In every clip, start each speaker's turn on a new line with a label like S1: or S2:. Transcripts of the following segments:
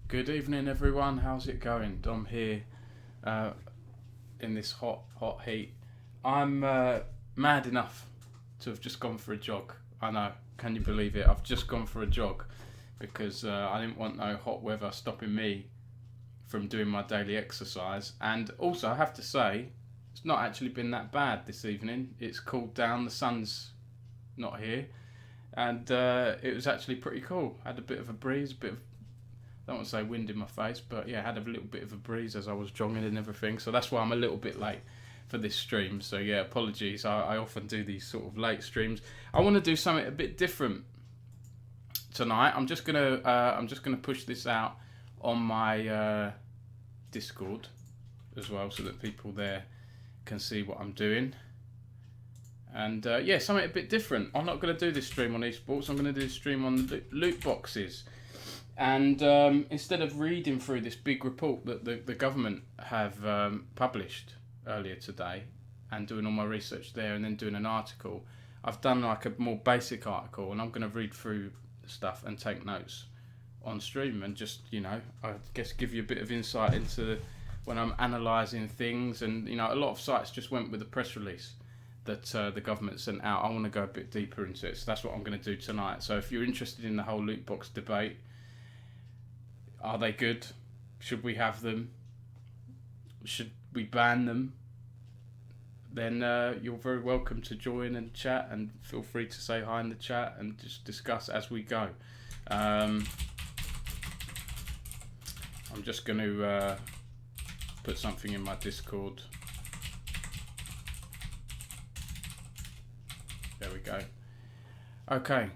S1: Good evening, everyone. How's it going? Dom here, in this hot heat. I'm mad enough to have just gone for a jog. I know, can you believe it? I've just gone for a jog because I didn't want no hot weather stopping me from doing my daily exercise. And also, I have to say, it's not actually been that bad this evening. It's cooled down, the sun's not here, and it was actually pretty cool. Had a bit of a breeze, I don't want to say wind in my face, but yeah, I had a little bit of a breeze as I was jogging and everything. So that's why I'm a little bit late for this stream. So yeah, apologies. I often do these sort of late streams. I want to do something a bit different tonight. I'm just gonna push this out on my Discord as well, so that people there can see what I'm doing. And yeah, something a bit different. I'm not going to do this stream on esports. I'm going to do this stream on the loot boxes. And instead of reading through this big report that the government have published earlier today and doing all my research there and then doing an article, I've done like a more basic article, and I'm going to read through stuff and take notes on stream and just, I guess give you a bit of insight into when I'm analysing things. And, a lot of sites just went with the press release that the government sent out. I want to go a bit deeper into it, so that's what I'm going to do tonight. So if you're interested in the whole loot box debate, are they good? Should we have them? Should we ban them? Then you're very welcome to join and chat, and feel free to say hi in the chat and just discuss as we go. I'm just going to put something in my Discord. There we go. Okay.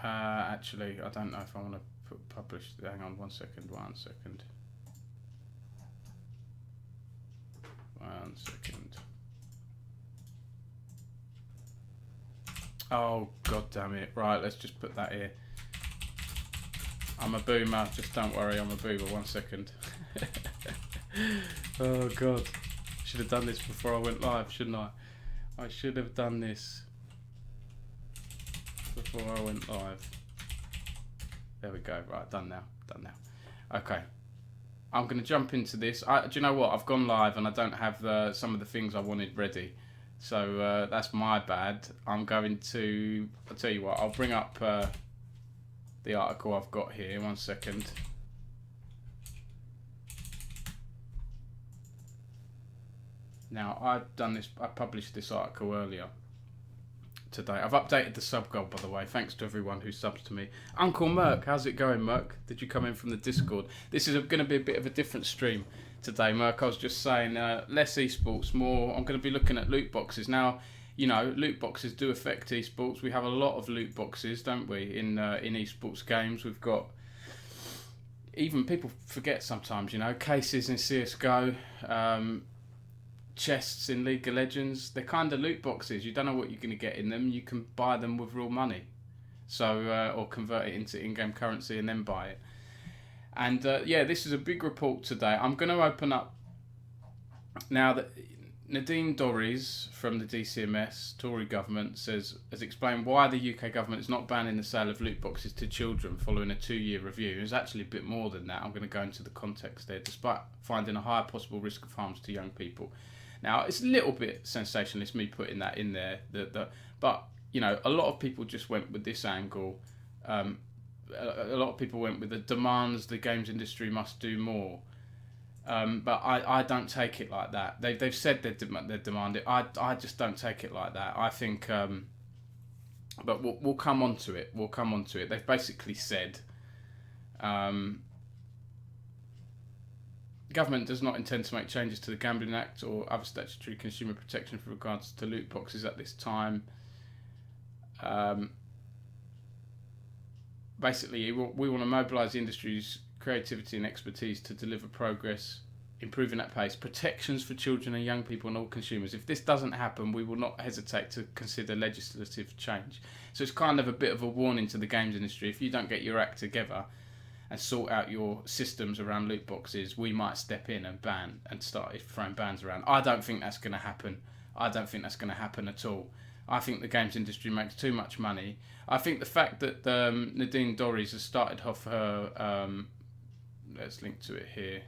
S1: Actually, I don't know if I want to publish. Hang on, 1 second. 1 second. 1 second. Oh, god damn it. Right, let's just put that here. I'm a boomer. Just don't worry, I'm a boomer. 1 second. Oh god. Should have done this before I went live, shouldn't I? I should have done this before I went live. There we go. Right, done now. Okay. I'm going to jump into this. Do you know what? I've gone live and I don't have some of the things I wanted ready. So that's my bad. I'll tell you what, I'll bring up the article I've got here. 1 second. Now, I published this article earlier today. I've updated the sub goal, by the way. Thanks to everyone who subs to me. Uncle Merc, how's it going, Merc? Did you come in from the Discord? This is going to be a bit of a different stream today, Merc. I was just saying less esports, more. I'm going to be looking at loot boxes now. You know, loot boxes do affect esports. We have a lot of loot boxes, don't we? In esports games, we've got. Even people forget sometimes, you know, cases in CS:GO, chests in League of Legends. They're kind of loot boxes. You don't know what you're going to get in them. You can buy them with real money, so or convert it into in-game currency and then buy it. And this is a big report today. I'm going to open up now that Nadine Dorries from the DCMS Tory government has explained why the UK government is not banning the sale of loot boxes to children following a 2-year review. It's actually a bit more than that. I'm going to go into the context there. Despite finding a higher possible risk of harms to young people. Now, it's a little bit sensationalist, me putting that in there. But, you know, a lot of people just went with this angle. A lot of people went with the demands the games industry must do more. But I don't take it like that. They've said they demand it. I just don't take it like that. I think, but we'll come on to it. They've basically said, government does not intend to make changes to the Gambling Act or other statutory consumer protection with regards to loot boxes at this time. Basically, we want to mobilise the industry's creativity and expertise to deliver progress, improving at pace, protections for children and young people and all consumers. If this doesn't happen, we will not hesitate to consider legislative change. So it's kind of a bit of a warning to the games industry. If you don't get your act together and sort out your systems around loot boxes, we might step in and ban and start throwing bans around. I don't think that's going to happen. I don't think that's going to happen at all. I think the games industry makes too much money. I think the fact that Nadine Dorries has started off her... let's link to it here.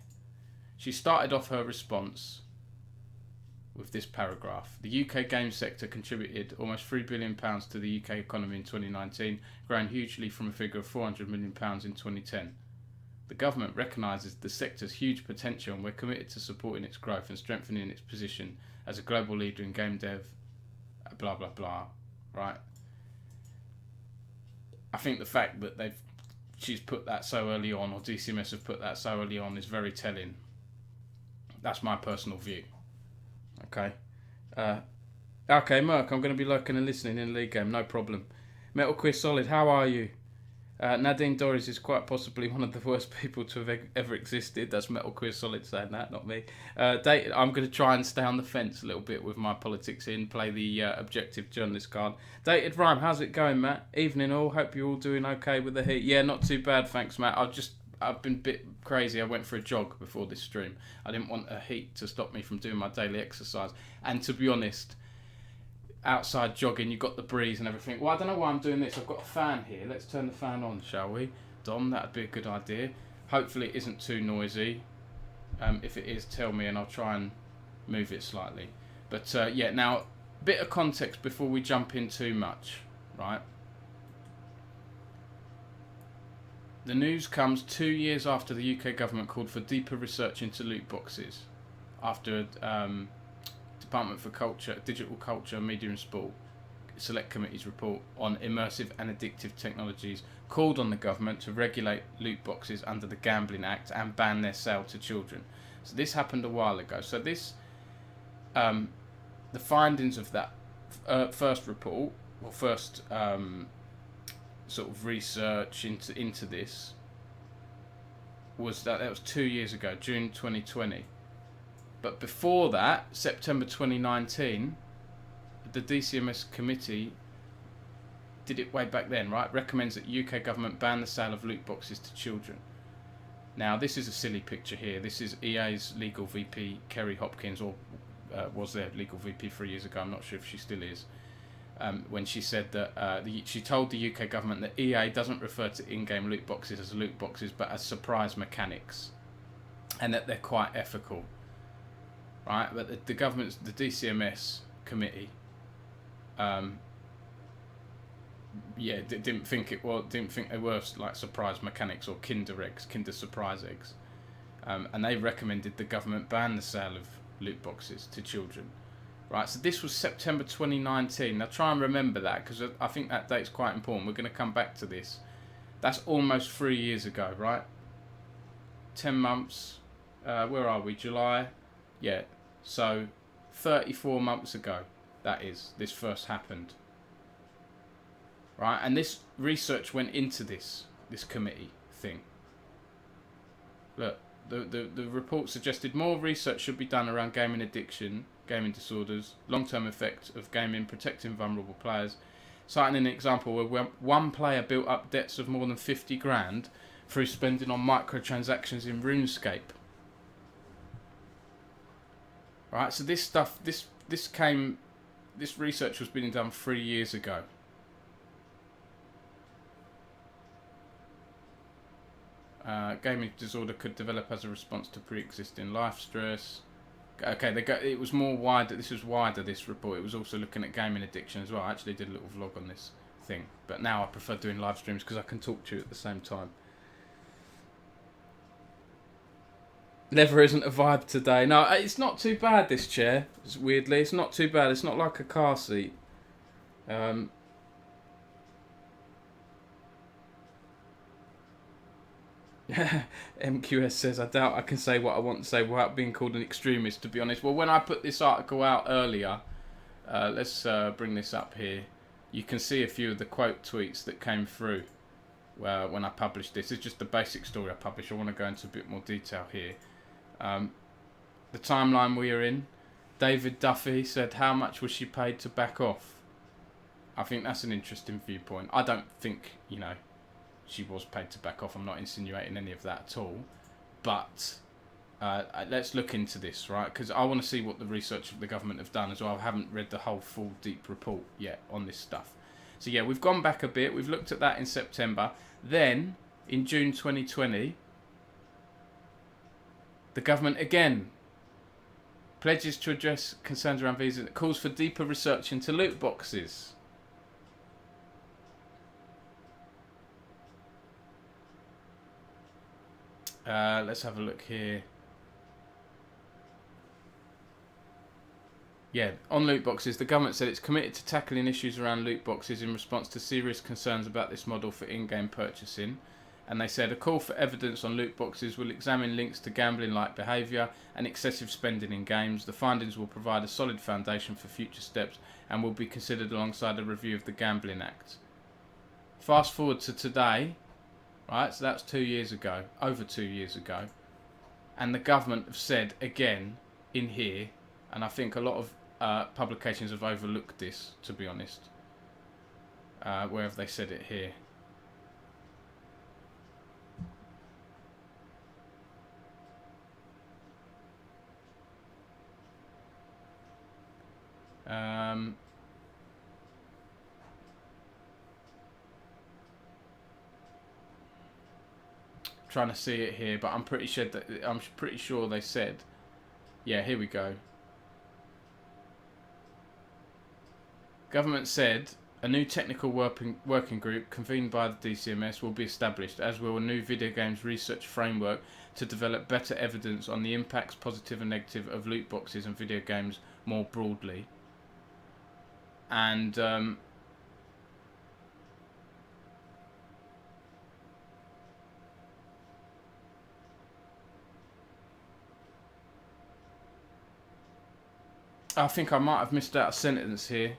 S1: She started off her response with this paragraph. The UK games sector contributed almost £3 billion to the UK economy in 2019, growing hugely from a figure of £400 million in 2010. The government recognises the sector's huge potential, and we're committed to supporting its growth and strengthening its position as a global leader in game dev, blah, blah, blah, right? I think the fact that she's put that so early on, or DCMS have put that so early on, is very telling. That's my personal view. Okay. Okay, Merc, I'm going to be lurking and listening in the league game, no problem. Metal Quiz Solid, how are you? Nadine Dorries is quite possibly one of the worst people to have ever existed. That's Metal Quiz Solid saying that, not me. I'm going to try and stay on the fence a little bit with my politics play the objective journalist card. Dated Rhyme, how's it going, Matt? Evening all, hope you're all doing okay with the heat. Yeah, not too bad, thanks, Matt. I've been a bit crazy. I went for a jog before this stream. I didn't want a heat to stop me from doing my daily exercise. And to be honest, outside jogging, you've got the breeze and everything. Well, I don't know why I'm doing this. I've got a fan here. Let's turn the fan on, shall we? Dom, that'd be a good idea. Hopefully it isn't too noisy. If it is, tell me and I'll try and move it slightly. But now, bit of context before we jump in too much, right? The news comes 2 years after the UK government called for deeper research into loot boxes, after Department for Culture, Digital Culture, Media and Sport Select Committee's report on immersive and addictive technologies called on the government to regulate loot boxes under the Gambling Act and ban their sale to children. So this happened a while ago. So this, the findings of that first report, or first sort of research into this, was that was 2 years ago, June 2020. But before that, September 2019, the DCMS committee did it way back then, right? Recommends that UK government ban the sale of loot boxes to children. Now, this is a silly picture here. This is EA's legal VP, Kerry Hopkins, or was their legal VP 3 years ago. I'm not sure if she still is. When she said that she told the UK government that EA doesn't refer to in-game loot boxes as loot boxes, but as surprise mechanics, and that they're quite ethical. Right, but the government's, the DCMS committee, didn't think they were like surprise mechanics or Kinder surprise eggs, and they recommended the government ban the sale of loot boxes to children. Right, so this was September 2019. Now try and remember that, because I think that date's quite important. We're going to come back to this. That's almost 3 years ago, right? 10 months. where are we? July? Yeah. So 34 months ago, that is, this first happened. Right? And this research went into this committee thing. Look, the report suggested more research should be done around gaming addiction, gaming disorders, long-term effects of gaming, protecting vulnerable players, citing an example where one player built up debts of more than 50 grand through spending on microtransactions in RuneScape. Right, so this stuff, this research was being done 3 years ago. Gaming disorder could develop as a response to pre-existing life stress. Okay, it was more wider. This was wider. This report. It was also looking at gaming addiction as well. I actually did a little vlog on this thing, but now I prefer doing live streams because I can talk to you at the same time. Leather isn't a vibe today. No, it's not too bad. This chair, weirdly, it's not too bad. It's not like a car seat. MQS says, I doubt I can say what I want to say without being called an extremist, to be honest. Well, when I put this article out earlier, let's bring this up here. You can see a few of the quote tweets that came through when I published this. It's just the basic story I published. I want to go into a bit more detail here. The timeline we are in. David Duffy said, how much was she paid to back off? I think that's an interesting viewpoint. I don't think, she was paid to back off. I'm not insinuating any of that at all. But let's look into this, right? Because I want to see what the research of the government have done as well. I haven't read the whole full deep report yet on this stuff. So yeah, we've gone back a bit. We've looked at that in September. Then, in June 2020, the government again pledges to address concerns around visas. It calls for deeper research into loot boxes. Let's have a look here. Yeah, on loot boxes, the government said it's committed to tackling issues around loot boxes in response to serious concerns about this model for in-game purchasing. And they said a call for evidence on loot boxes will examine links to gambling-like behaviour and excessive spending in games. The findings will provide a solid foundation for future steps and will be considered alongside a review of the Gambling Act. Fast forward to today. Right, so that's 2 years ago, over 2 years ago. And the government have said again in here, and I think a lot of publications have overlooked this, to be honest. Where have they said it here? Trying to see it here, but I'm pretty sure they said, yeah, here we go. Government said a new technical working group convened by the DCMS will be established, as will a new video games research framework to develop better evidence on the impacts, positive and negative, of loot boxes and video games more broadly. And I think I might have missed out a sentence here.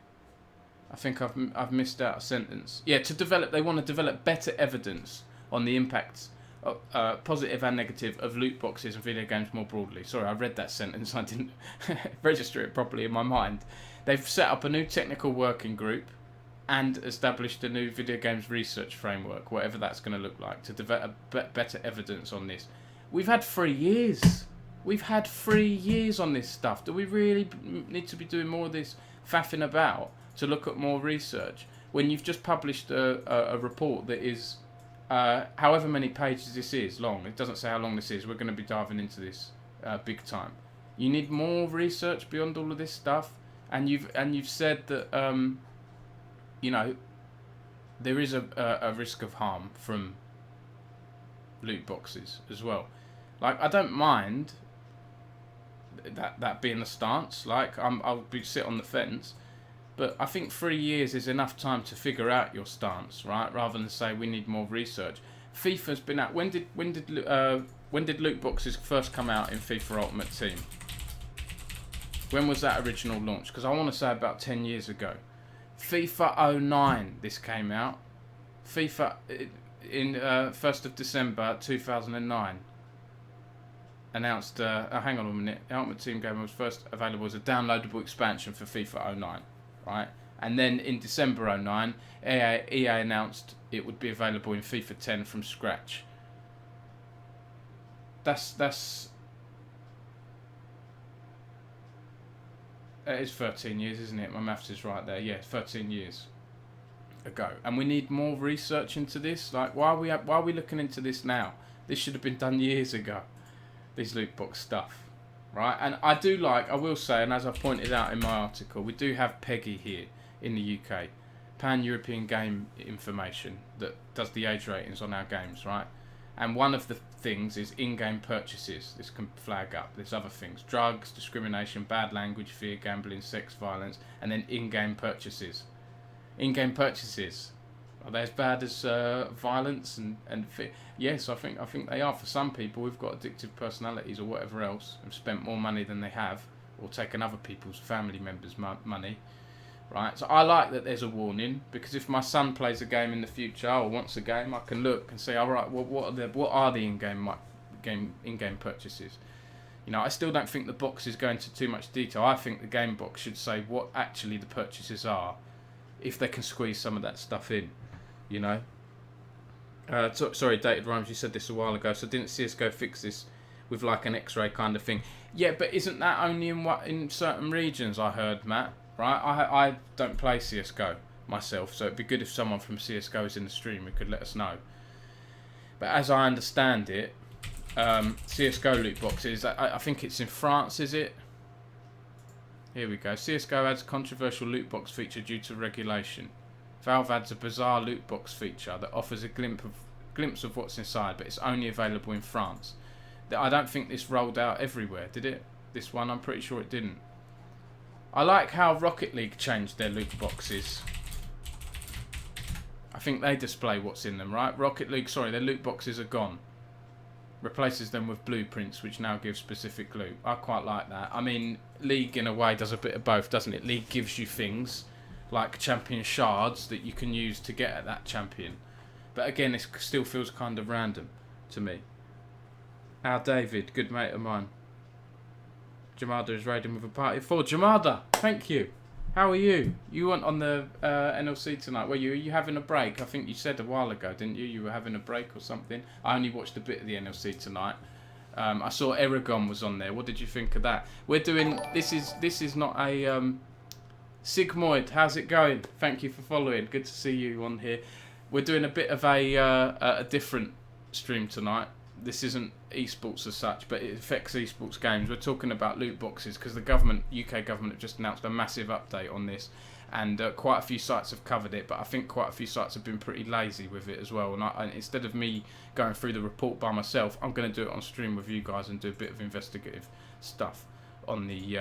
S1: I think I've missed out a sentence. Yeah, they want to develop better evidence on the impacts, positive and negative, of loot boxes and video games more broadly. Sorry, I read that sentence. I didn't register it properly in my mind. They've set up a new technical working group and established a new video games research framework, whatever that's going to look like, to develop better evidence on this. We've had 3 years. We've had 3 years on this stuff. Do we really need to be doing more of this faffing about to look at more research when you've just published a report that is however many pages this is long? It doesn't say how long this is. We're going to be diving into this big time. You need more research beyond all of this stuff, and you've said that there is a risk of harm from loot boxes as well. Like, I don't mind that being the stance. Like, I'll sit on the fence, but I think 3 years is enough time to figure out your stance, right? Rather than say we need more research. FIFA's been out. When did when did loot boxes first come out in FIFA Ultimate Team? When was that original launch? Because I want to say about 10 years ago. FIFA 09 this came out. FIFA in 1st of December 2009 announced, hang on a minute, the Ultimate Team game was first available as a downloadable expansion for FIFA 09, right? And then in December 09, EA announced it would be available in FIFA 10 from scratch. That is 13 years, isn't it? My maths is right there. Yeah, 13 years ago. And we need more research into this. Like, why are we looking into this now? This should have been done years ago. These loot box stuff, right? And I will say, and as I pointed out in my article, we do have PEGI here in the UK, Pan-European Game Information, that does the age ratings on our games, right? And one of the things is in-game purchases. This can flag up. There's other things: drugs, discrimination, bad language, fear, gambling, sex, violence, and then in-game purchases. In-game purchases, are they as bad as violence and fear? Yes, I think they are. For some people who've got addictive personalities or whatever else, have spent more money than they have, or taken other people's family members' money. Right, so I like that there's a warning, because if my son plays a game in the future or wants a game, I can look and say, all right, well, what are the in-game purchases? You know, I still don't think the boxes go into too much detail. I think the game box should say what actually the purchases are, if they can squeeze some of that stuff in. You know. Sorry, Dated Rhymes, you said this a while ago. So didn't CS:GO fix this with like an X-ray kind of thing? Yeah, but isn't that only in certain regions? I heard, Matt. Right, I don't play CS:GO myself, so it'd be good if someone from CS:GO is in the stream who could let us know. But as I understand it, CS:GO loot boxes, I think it's in France, is it? Here we go. CS:GO adds controversial loot box feature due to regulation. Valve adds a bizarre loot box feature that offers a glimpse of what's inside, but it's only available in France. I don't think this rolled out everywhere, did it? This one, I'm pretty sure it didn't. I like how Rocket League changed their loot boxes. I think they display what's in them, right? Rocket League, sorry, their loot boxes are gone. Replaces them with blueprints, which now give specific loot. I quite like that. I mean, League in a way does a bit of both, doesn't it? League gives you things like champion shards that you can use to get at that champion. But again, this still feels kind of random to me. Our David, good mate of mine. Jamada is raiding with a party of 4. Jamada, thank you. How are you? You weren't on the NLC tonight, were you? Are you having a break? I think you said a while ago, didn't you? You were having a break or something. I only watched a bit of the NLC tonight. I saw Eragon was on there. What did you think of that? We're doing... This is not a... Sigmoid, how's it going? Thank you for following. Good to see you on here. We're doing a bit of a different stream tonight. This isn't esports as such, but it affects esports games. We're talking about loot boxes because the UK government have just announced a massive update on this, and quite a few sites have covered it, but I think quite a few sites have been pretty lazy with it as well. And instead of me going through the report by myself, I'm going to do it on stream with you guys and do a bit of investigative stuff on the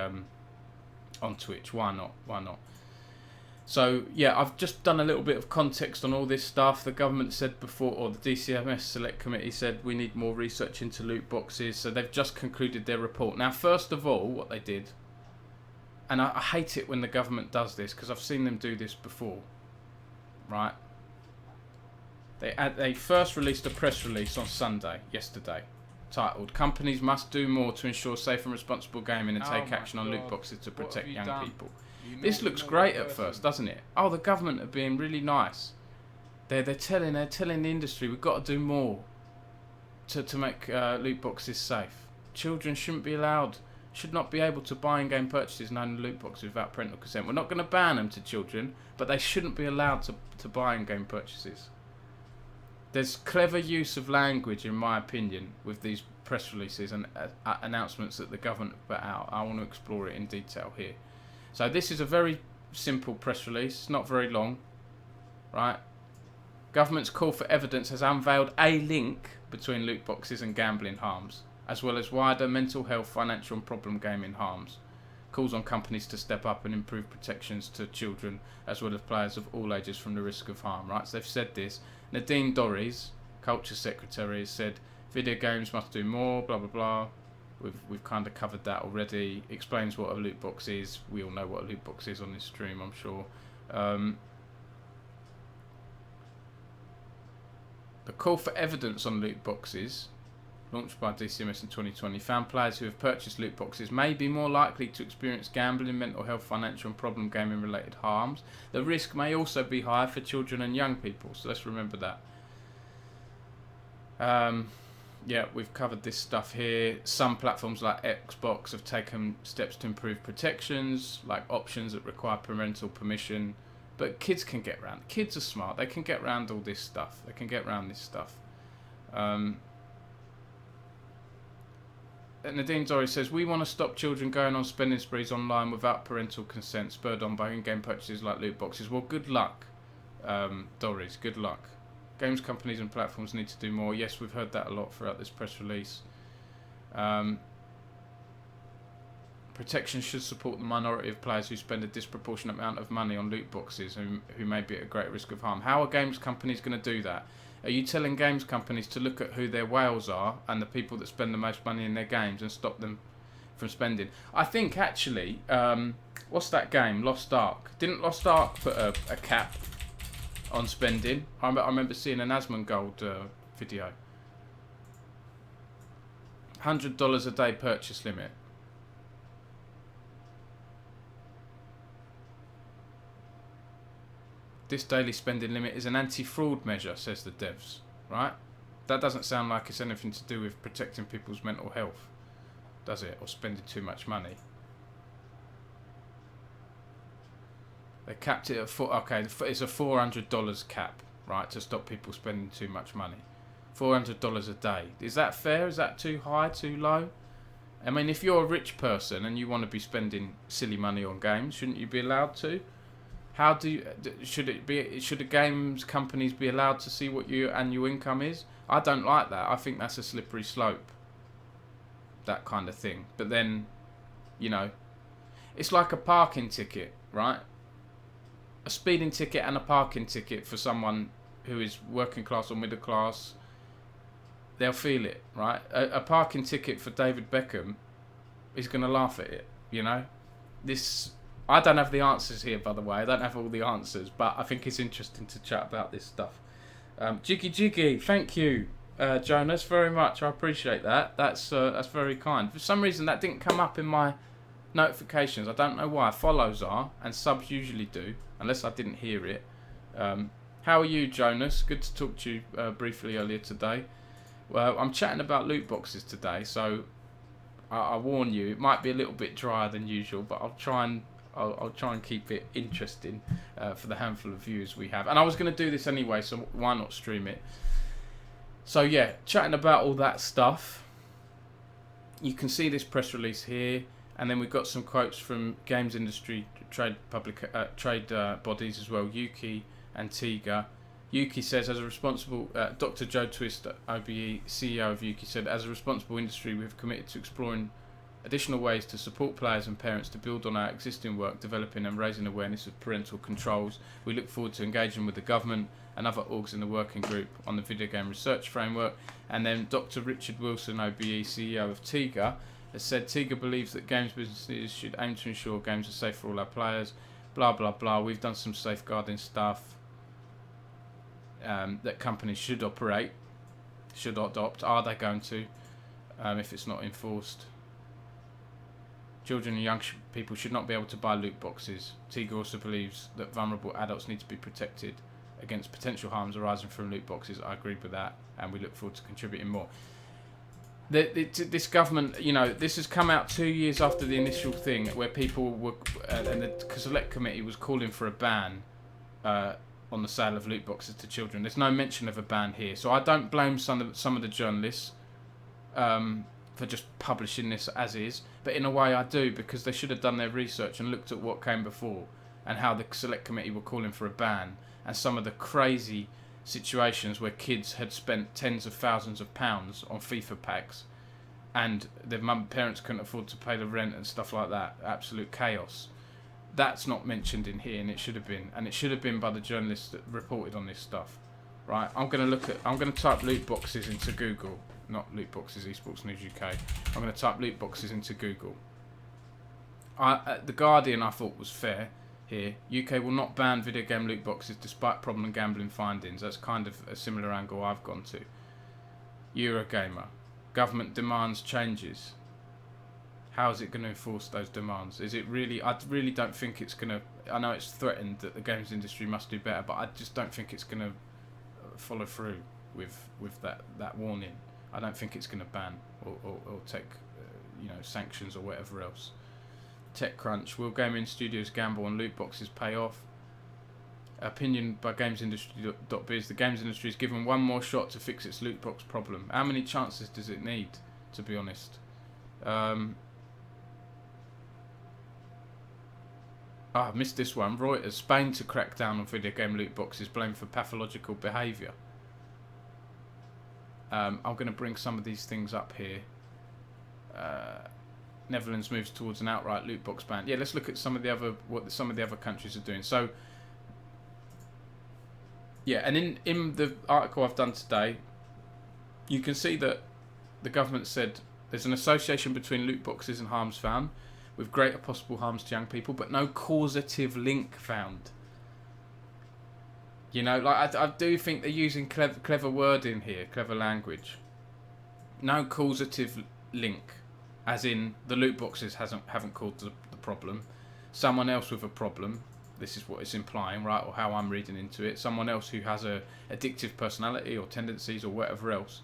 S1: on Twitch. Why not? Why not? So, yeah, I've just done a little bit of context on all this stuff. The government said before, or the DCMS Select Committee said we need more research into loot boxes. So they've just concluded their report. Now, first of all, what they did, and I hate it when the government does this because I've seen them do this before, right? They first released a press release on Sunday, yesterday, titled, "Companies must do more to ensure safe and responsible gaming and take action on loot boxes to protect young people." This looks great at first, doesn't it? Oh, the government are being really nice. They're telling the industry we've got to do more to make loot boxes safe. Children should not be able to buy in-game purchases and own loot boxes without parental consent. We're not going to ban them to children, but they shouldn't be allowed to buy in-game purchases. There's clever use of language, in my opinion, with these press releases and announcements that the government put out. I want to explore it in detail here. So this is a very simple press release, it's not very long, right? Government's call for evidence has unveiled a link between loot boxes and gambling harms, as well as wider mental health, financial and problem gaming harms. Calls on companies to step up and improve protections to children, as well as players of all ages from the risk of harm, right? So they've said this. Nadine Dorries, Culture Secretary, has said Video games must do more, blah blah blah. We've kind of covered that already. Explains what a loot box is. We all know what a loot box is on this stream, I'm sure. The call for evidence on loot boxes, launched by DCMS in 2020, found players who have purchased loot boxes may be more likely to experience gambling, mental health, financial and problem gaming related harms. The risk may also be higher for children and young people, so let's remember that. Yeah, we've covered this stuff here. Some platforms like Xbox have taken steps to improve protections, like options that require parental permission. But kids can get around. Kids are smart. They can get around all this stuff. They can get around this stuff. Nadine Dory says, we want to stop children going on spending sprees online without parental consent, spurred on by in-game purchases like loot boxes. Well, good luck, Doris. Good luck. Games companies and platforms need to do more. Yes, we've heard that a lot throughout this press release. Protection should support the minority of players who spend a disproportionate amount of money on loot boxes who may be at a great risk of harm. How are games companies going to do that? Are you telling games companies to look at who their whales are and the people that spend the most money in their games and stop them from spending? I think actually, what's that game? Lost Ark. Didn't Lost Ark put a cap on spending? I remember seeing an Asmongold video. $100 a day purchase limit. This daily spending limit is an anti-fraud measure, says the devs, right? That doesn't sound like it's anything to do with protecting people's mental health, does it? Or spending too much money. They capped it at okay, it's a $400 cap, right, to stop people spending too much money. $400 a day. Is that fair? Is that too high, too low? I mean, if you're a rich person and you want to be spending silly money on games, shouldn't you be allowed to? How do you, should the games companies be allowed to see what your annual income is? I don't like that. I think that's a slippery slope. That kind of thing. But then, you know, it's like a parking ticket, right? A speeding ticket and a parking ticket for someone who is working class or middle class, they'll feel it, right? A parking ticket for David Beckham is going to laugh at it, you know? I don't have the answers here, by the way. I don't have all the answers, but I think it's interesting to chat about this stuff. Jiggy, thank you, Jonas, very much. I appreciate that. That's very kind. For some reason, that didn't come up in my notifications. I don't know why. Follows are, and subs usually do, unless I didn't hear it. How are you, Jonas? Good to talk to you briefly earlier today. Well, I'm chatting about loot boxes today, so I warn you, it might be a little bit drier than usual, but I'll try and keep it interesting for the handful of viewers we have. And I was going to do this anyway, so why not stream it? So yeah, chatting about all that stuff. You can see this press release here, and then we've got some quotes from games industry trade bodies as well, Yuki and TIGA. Yuki says, as a responsible, Dr. Joe Twist, OBE, CEO of Yuki, said, as a responsible industry, we have committed to exploring additional ways to support players and parents to build on our existing work, developing and raising awareness of parental controls. We look forward to engaging with the government and other orgs in the working group on the video game research framework. And then Dr. Richard Wilson, OBE, CEO of TIGA, has said TIGA believes that games businesses should aim to ensure games are safe for all our players. Blah, blah, blah. We've done some safeguarding stuff that companies should adopt. Are they going to, if it's not enforced? Children and young people should not be able to buy loot boxes. TIGA also believes that vulnerable adults need to be protected against potential harms arising from loot boxes. I agree with that, and we look forward to contributing more. This government, you know, this has come out 2 years after the initial thing where people were, and the Select Committee was calling for a ban on the sale of loot boxes to children. There's no mention of a ban here, so I don't blame some of the journalists for just publishing this as is, but in a way I do, because they should have done their research and looked at what came before and how the Select Committee were calling for a ban, and some of the crazy situations where kids had spent tens of thousands of pounds on FIFA packs and their parents couldn't afford to pay the rent and stuff like that. Absolute chaos. That's not mentioned in here, and it should have been, and it should have been by the journalists that reported on this stuff. Right, I'm going to type loot boxes into Google not loot boxes, esports news UK. I'm going to type loot boxes into Google. The Guardian I thought was fair here. UK will not ban video game loot boxes despite problem gambling findings. That's kind of a similar angle I've gone to. Eurogamer. Government demands changes. How is it going to enforce those demands? Is it really... I really don't think it's going to... I know it's threatened that the games industry must do better, but I just don't think it's going to follow through with that warning. I don't think it's going to ban or take sanctions or whatever else. TechCrunch. Will gaming studios gamble on loot boxes pay off? Opinion by GamesIndustry.biz. The games industry is given one more shot to fix its loot box problem. How many chances does it need, to be honest? I missed this one. Reuters. Spain to crack down on video game loot boxes blamed for pathological behaviour. I'm going to bring some of these things up here. Netherlands moves towards an outright loot box ban. Yeah, let's look at some of the other countries are doing. So, yeah, and in the article I've done today, you can see that the government said there's an association between loot boxes and harms found, with greater possible harms to young people, but no causative link found. You know, like I do think they're using clever wording here, clever language. No causative link, as in the loot boxes haven't caused the problem. Someone else with a problem, this is what it's implying, right, or how I'm reading into it. Someone else who has a addictive personality or tendencies or whatever else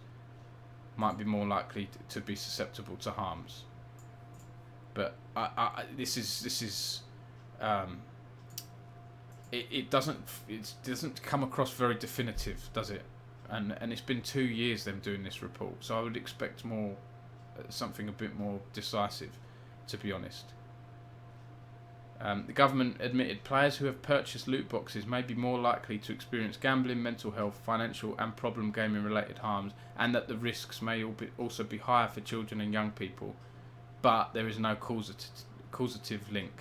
S1: might be more likely to be susceptible to harms. But this is it doesn't come across very definitive, does it? And it's been 2 years them doing this report, so I would expect more something a bit more decisive, to be honest. The government admitted players who have purchased loot boxes may be more likely to experience gambling, mental health, financial and problem gaming related harms, and that the risks may also be higher for children and young people, but there is no causative link.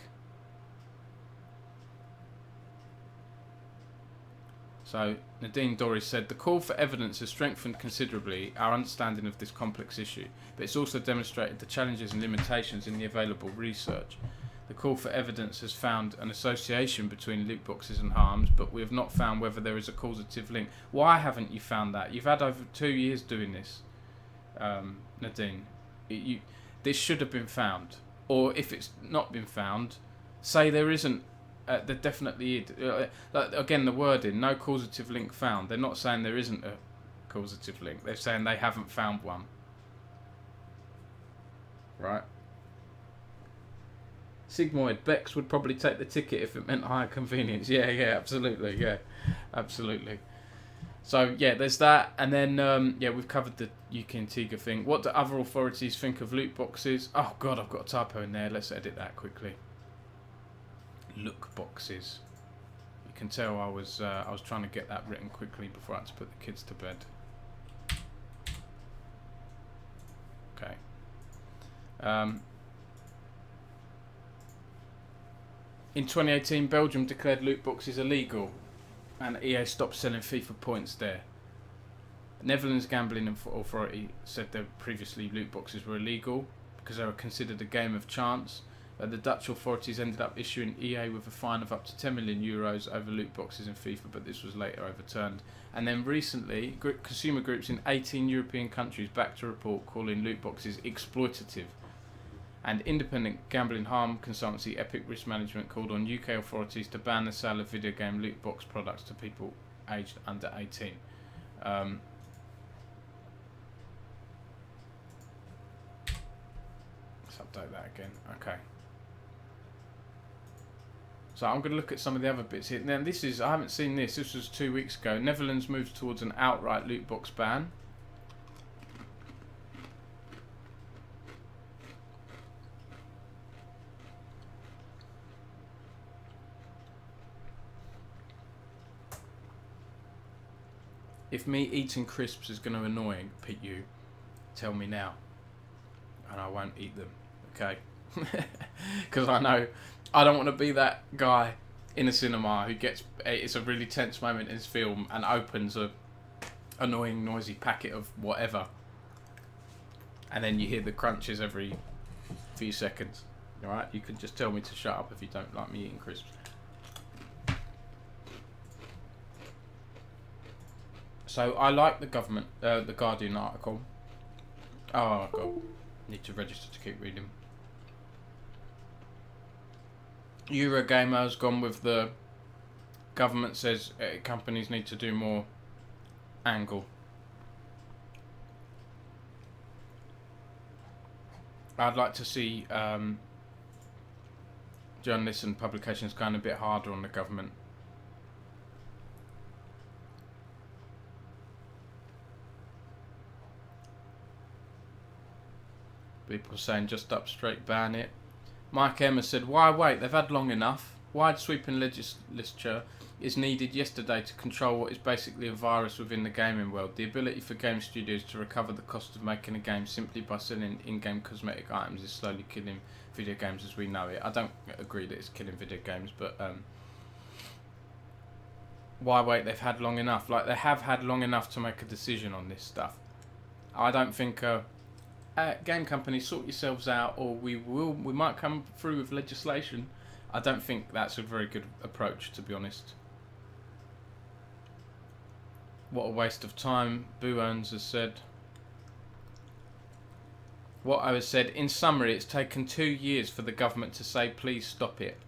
S1: So Nadine Dorries said, the call for evidence has strengthened considerably our understanding of this complex issue, but it's also demonstrated the challenges and limitations in the available research. The call for evidence has found an association between loot boxes and harms, but we have not found whether there is a causative link. Why haven't you found that? You've had over 2 years doing this, Nadine. This should have been found. Or if it's not been found, say there isn't. There definitely is. Again, the wording, no causative link found. They're not saying there isn't a causative link. They're saying they haven't found one. Right? Sigmoid, Bex would probably take the ticket if it meant higher convenience. Yeah, absolutely. Yeah, absolutely. So, yeah, there's that. And then, we've covered the UK Antigua thing. What do other authorities think of loot boxes? Oh, God, I've got a typo in there. Let's edit that quickly. Look boxes. You can tell I was trying to get that written quickly before I had to put the kids to bed. Okay. In 2018, Belgium declared loot boxes illegal, and EA stopped selling FIFA points there. Netherlands Gambling Authority said that previously loot boxes were illegal because they were considered a game of chance. The Dutch authorities ended up issuing EA with a fine of up to 10 million euros over loot boxes in FIFA, but this was later overturned. And then recently, consumer groups in 18 European countries backed a report calling loot boxes exploitative. And independent gambling harm consultancy Epic Risk Management called on UK authorities to ban the sale of video game loot box products to people aged under 18. Let's update that again. Okay. So I'm going to look at some of the other bits here. Now this is, I haven't seen this. This was 2 weeks ago. Netherlands moves towards an outright loot box ban. If me eating crisps is going to annoy you, tell me now, and I won't eat them, okay? Because I know I don't want to be that guy in a cinema who it's a really tense moment in his film and opens a annoying, noisy packet of whatever and then you hear the crunches every few seconds. Alright, you can just tell me to shut up if you don't like me eating crisps. So I like the government, the Guardian article. Oh god, need to register to keep reading. Eurogamer has gone with the government says companies need to do more angle. I'd like to see journalists and publications going a bit harder on the government. People saying just up straight, ban it. Mike Emma said, why wait? They've had long enough. Wide sweeping legislature is needed yesterday to control what is basically a virus within the gaming world. The ability for game studios to recover the cost of making a game simply by selling in-game cosmetic items is slowly killing video games as we know it. I don't agree that it's killing video games, but why wait? They've had long enough. Like, they have had long enough to make a decision on this stuff. I don't think game companies, sort yourselves out, or we might come through with legislation. I don't think that's a very good approach, to be honest. What a waste of time, Boo Owens has said. What I has said, in summary, it's taken 2 years for the government to say, please stop it.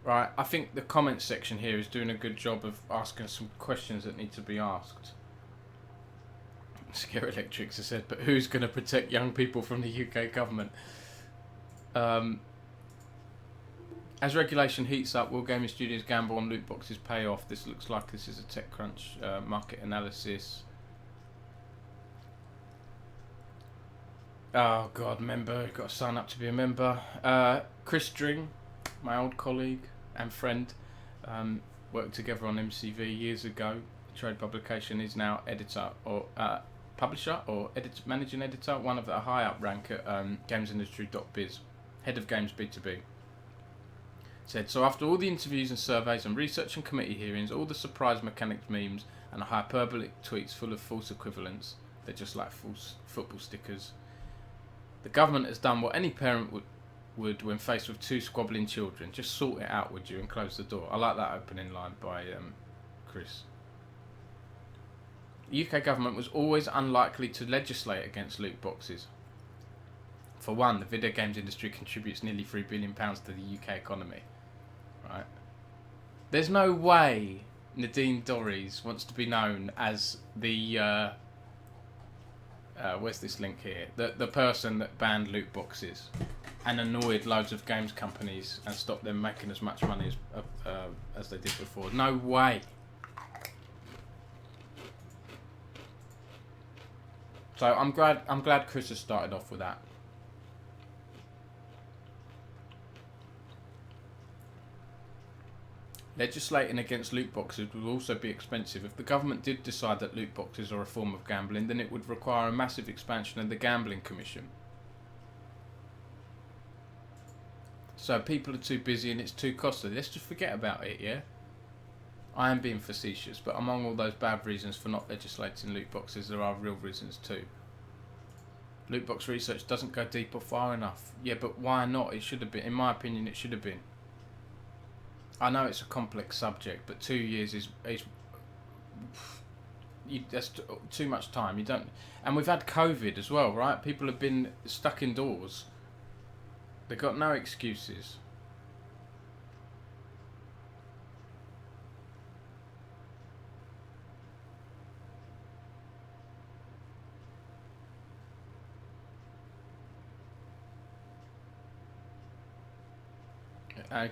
S1: Right, I think the comments section here is doing a good job of asking some questions that need to be asked. Scare Electrics has said, but who's going to protect young people from the UK government? As regulation heats up, will gaming studios gamble on loot boxes pay off? This looks like this is a TechCrunch market analysis. Oh god, member, you've got to sign up to be a member. Chris Dring, my old colleague and friend, worked together on MCV years ago. Trade Publication is now editor or publisher or managing editor, one of the high up rank at gamesindustry.biz, head of games B2B. Said, so after all the interviews and surveys and research and committee hearings, all the surprise mechanics memes and the hyperbolic tweets full of false equivalents, they're just like false football stickers, the government has done what any parent would when faced with 2 squabbling children. Just sort it out, would you, and close the door. I like that opening line by Chris. The UK government was always unlikely to legislate against loot boxes. For one, the video games industry contributes nearly £3 billion to the UK economy. Right? There's no way Nadine Dorries wants to be known as the where's this link here? The person that banned loot boxes and annoyed loads of games companies and stopped them making as much money as they did before. No way. So I'm glad Chris has started off with that. Legislating against loot boxes would also be expensive. If the government did decide that loot boxes are a form of gambling, then it would require a massive expansion of the Gambling Commission. So people are too busy and it's too costly. Let's just forget about it, yeah? I am being facetious, but among all those bad reasons for not legislating loot boxes, there are real reasons too. Loot box research doesn't go deep or far enough. Yeah, but why not? It should have been. In my opinion, it should have been. I know it's a complex subject, but 2 years is that's too much time. You don't, and we've had COVID as well, right? People have been stuck indoors. They've got no excuses.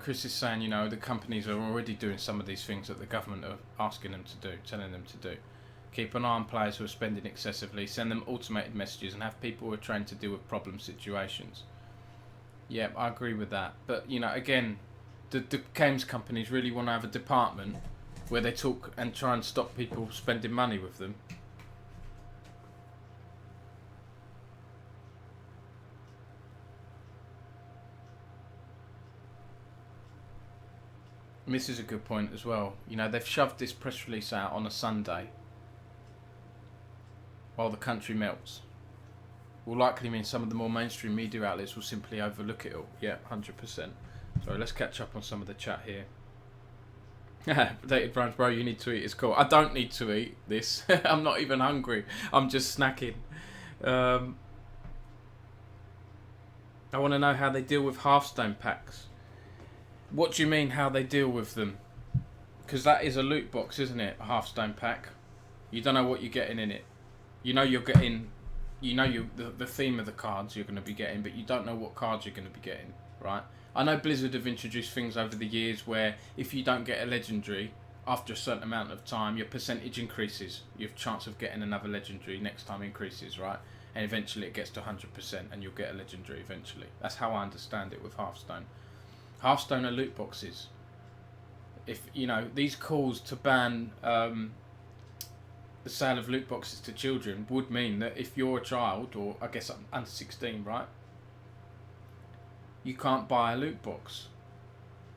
S1: Chris is saying, you know, the companies are already doing some of these things that the government are asking them to do, telling them to do. Keep an eye on players who are spending excessively, send them automated messages and have people who are trained to deal with problem situations. Yeah, I agree with that. But, you know, again, the games companies really want to have a department where they talk and try and stop people spending money with them. And this is a good point as well. You know, they've shoved this press release out on a Sunday, or the country melts will likely mean some of the more mainstream media outlets will simply overlook it all. Yeah, 100%. So let's catch up on some of the chat here. Dated Browns, bro, you need to eat. It's cool. I don't need to eat this. I'm not even hungry. I'm just snacking. I want to know how they deal with Hearthstone packs. What do you mean how they deal with them? Because that is a loot box, isn't it? A Hearthstone pack. You don't know what you're getting in it. You know you're getting... You know the theme of the cards you're going to be getting, but you don't know what cards you're going to be getting, right? I know Blizzard have introduced things over the years where if you don't get a legendary after a certain amount of time, your percentage increases. Your chance of getting another legendary next time increases, right? And eventually it gets to 100% and you'll get a legendary eventually. That's how I understand it with Hearthstone. Hearthstone are loot boxes. If, you know, these calls to ban... the sale of loot boxes to children would mean that if you're a child, or I guess under 16, right, you can't buy a loot box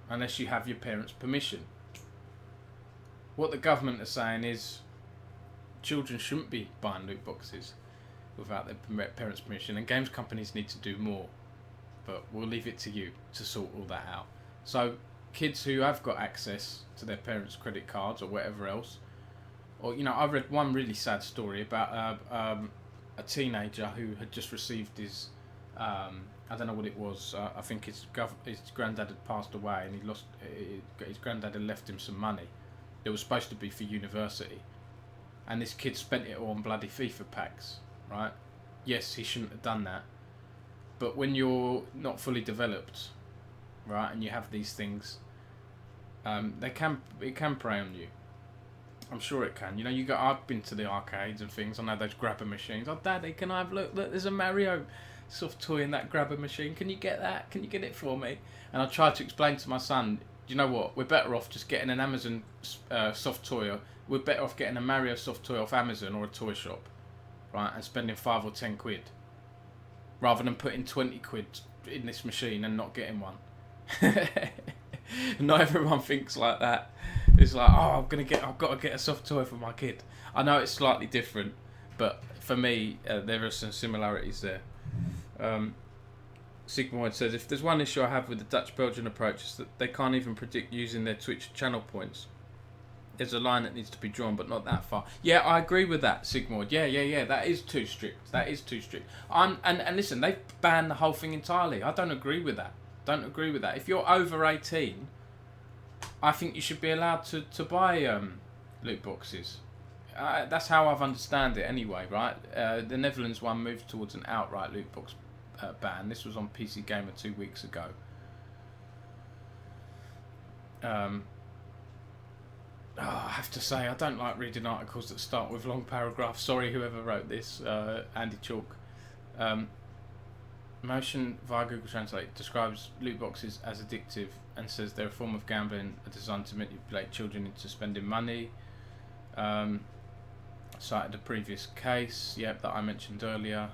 S1: unless you have your parents' permission. What the government are saying is children shouldn't be buying loot boxes without their parents' permission, and games companies need to do more. But we'll leave it to you to sort all that out. So kids who have got access to their parents' credit cards or whatever else, or, you know, I read one really sad story about a teenager who had just received his, I don't know what it was, I think his granddad had passed away and he lost, his granddad had left him some money that was supposed to be for university. And this kid spent it all on bloody FIFA packs, right? Yes, he shouldn't have done that. But when you're not fully developed, right, and you have these things, it can prey on you. I'm sure it can. You know, I've been to the arcades and things. I know those grabber machines. Oh, Daddy, can I have look? There's a Mario soft toy in that grabber machine. Can you get that? Can you get it for me? And I tried to explain to my son, do you know what? We're better off just getting an Amazon soft toy. Or we're better off getting a Mario soft toy off Amazon or a toy shop, right? And spending 5 or 10 quid rather than putting 20 quid in this machine and not getting one. Not everyone thinks like that. It's like, oh, I've got to get a soft toy for my kid. I know it's slightly different, but for me, there are some similarities there. Sigmoid says, if there's one issue I have with the Dutch-Belgian approach, is that they can't even predict using their Twitch channel points. There's a line that needs to be drawn, but not that far. Yeah, I agree with that, Sigmoid. Yeah. That is too strict. And listen, they've banned the whole thing entirely. I don't agree with that. If you're over 18, I think you should be allowed to buy loot boxes. That's how I've understand it anyway, right? The Netherlands one moved towards an outright loot box ban. This was on PC Gamer 2 weeks ago. I have to say, I don't like reading articles that start with long paragraphs. Sorry, whoever wrote this, Andy Chalk. Motion via Google Translate describes loot boxes as addictive and says they're a form of gambling designed to manipulate children into spending money. Cited a previous case, that I mentioned earlier.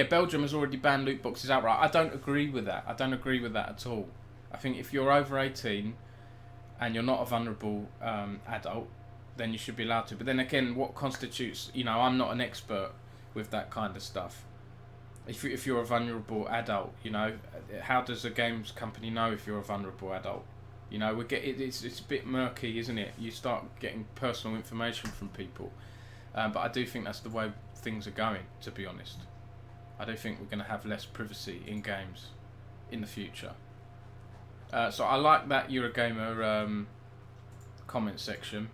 S1: Belgium has already banned loot boxes outright. I don't agree with that. At all. I think if you're over 18 and you're not a vulnerable adult, then you should be allowed to. But then again, what constitutes, I'm not an expert with that kind of stuff. If you're a vulnerable adult, how does a games company know if you're a vulnerable adult? It's a bit murky, isn't it? You start getting personal information from people. But I do think that's the way things are going, to be honest. I do think we're going to have less privacy in games in the future. So I like that Eurogamer comment section.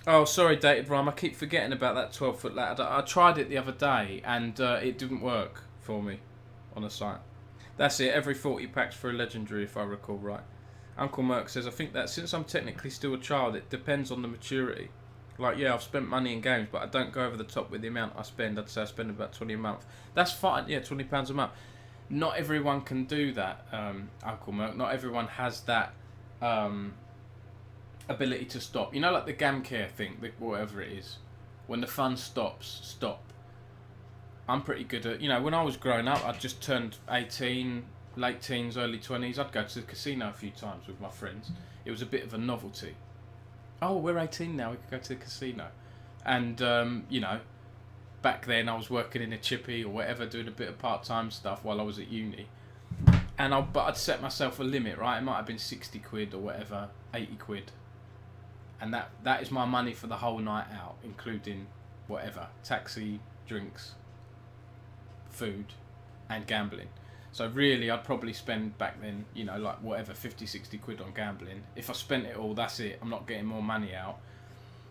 S1: Oh, sorry, Dated Rhyme. I keep forgetting about that 12-foot ladder. I tried it the other day and it didn't work for me on the site. That's it. Every 40 packs for a legendary, if I recall right. Uncle Merc says, I think that since I'm technically still a child, it depends on the maturity. Like, I've spent money in games, but I don't go over the top with the amount I spend. I'd say I spend about 20 a month. That's fine. Yeah, £20 a month. Not everyone can do that, Uncle Merc. Not everyone has that ability to stop. Like the Gamcare thing, whatever it is. When the fun stops, stop. I'm pretty good at, when I was growing up, I just turned 18 late teens, early 20s, I'd go to the casino a few times with my friends. It was a bit of a novelty. Oh, we're 18 now, we could go to the casino. And, back then I was working in a chippy or whatever, doing a bit of part-time stuff while I was at uni. But I'd set myself a limit, right? It might have been 60 quid or whatever, 80 quid. And that is my money for the whole night out, including whatever, taxi, drinks, food, and gambling. So really, I'd probably spend back then, like whatever, 50, 60 quid on gambling. If I spent it all, that's it. I'm not getting more money out.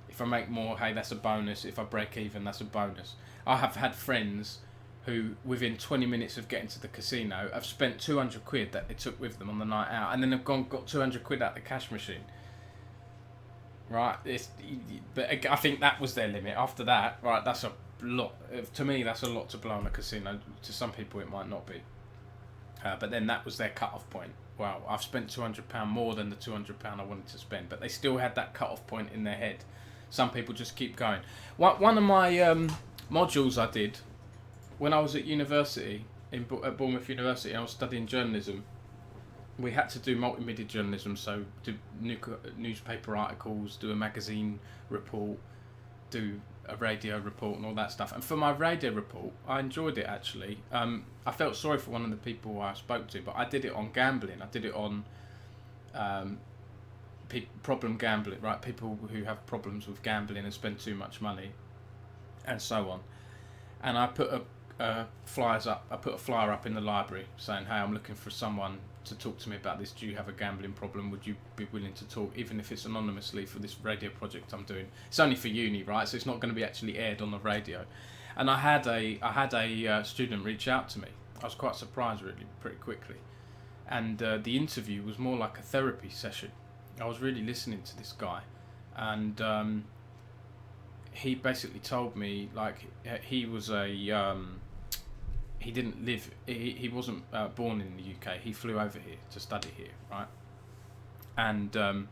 S1: If I make more, hey, that's a bonus. If I break even, that's a bonus. I have had friends who, within 20 minutes of getting to the casino, have spent 200 quid that they took with them on the night out, and then have got 200 quid out the cash machine. Right? But I think that was their limit. After that, right, that's a lot. To me, that's a lot to blow on a casino. To some people, it might not be. But then that was their cut-off point. Wow, I've spent £200 more than the £200 I wanted to spend. But they still had that cut-off point in their head. Some people just keep going. One of my modules I did when I was at university, at Bournemouth University, I was studying journalism. We had to do multimedia journalism, so do newspaper articles, do a magazine report, do a radio report and all that stuff. And for my radio report, I enjoyed it actually. I felt sorry for one of the people I spoke to, but I did it on gambling. I did it on problem gambling, right? People who have problems with gambling and spend too much money, and so on. And I put I put a flyer up in the library saying, "Hey, I'm looking for someone to talk to me about this. Do you have a gambling problem? Would you be willing to talk, even if it's anonymously, for this radio project I'm doing?" It's only for uni, right? So it's not going to be actually aired on the radio. And I had a student reach out to me. I was quite surprised, really, pretty quickly. And the interview was more like a therapy session. I was really listening to this guy, and he basically told me, like, he was he didn't live, he wasn't born in the UK. He flew over here to study here, right? And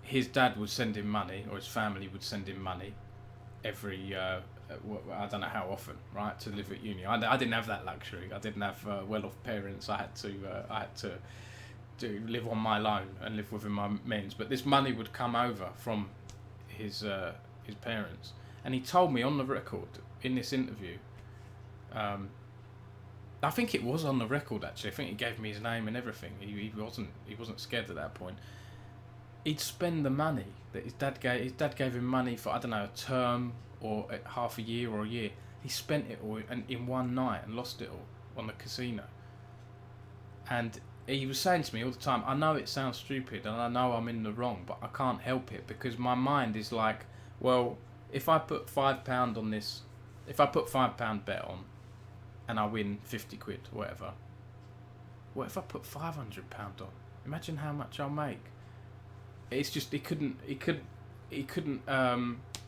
S1: his dad would send him money, or his family would send him money every I don't know how often, right, to live at uni. I didn't have that luxury. I didn't have well-off parents. I had to live on my own and live within my means. But this money would come over from his parents, and he told me on the record in this interview. I think it was on the record actually. I think he gave me his name and everything. He wasn't scared at that point. He'd spend the money that his dad gave. His dad gave him money for, I don't know, a term or half a year or a year. He spent it all in one night and lost it all on the casino. And he was saying to me all the time, "I know it sounds stupid and I know I'm in the wrong, but I can't help it because my mind is like, well, if I put £5 on this, if I put £5 bet on and I win 50 quid or whatever, what if I put £500 on? Imagine how much I'll make." It's just he couldn't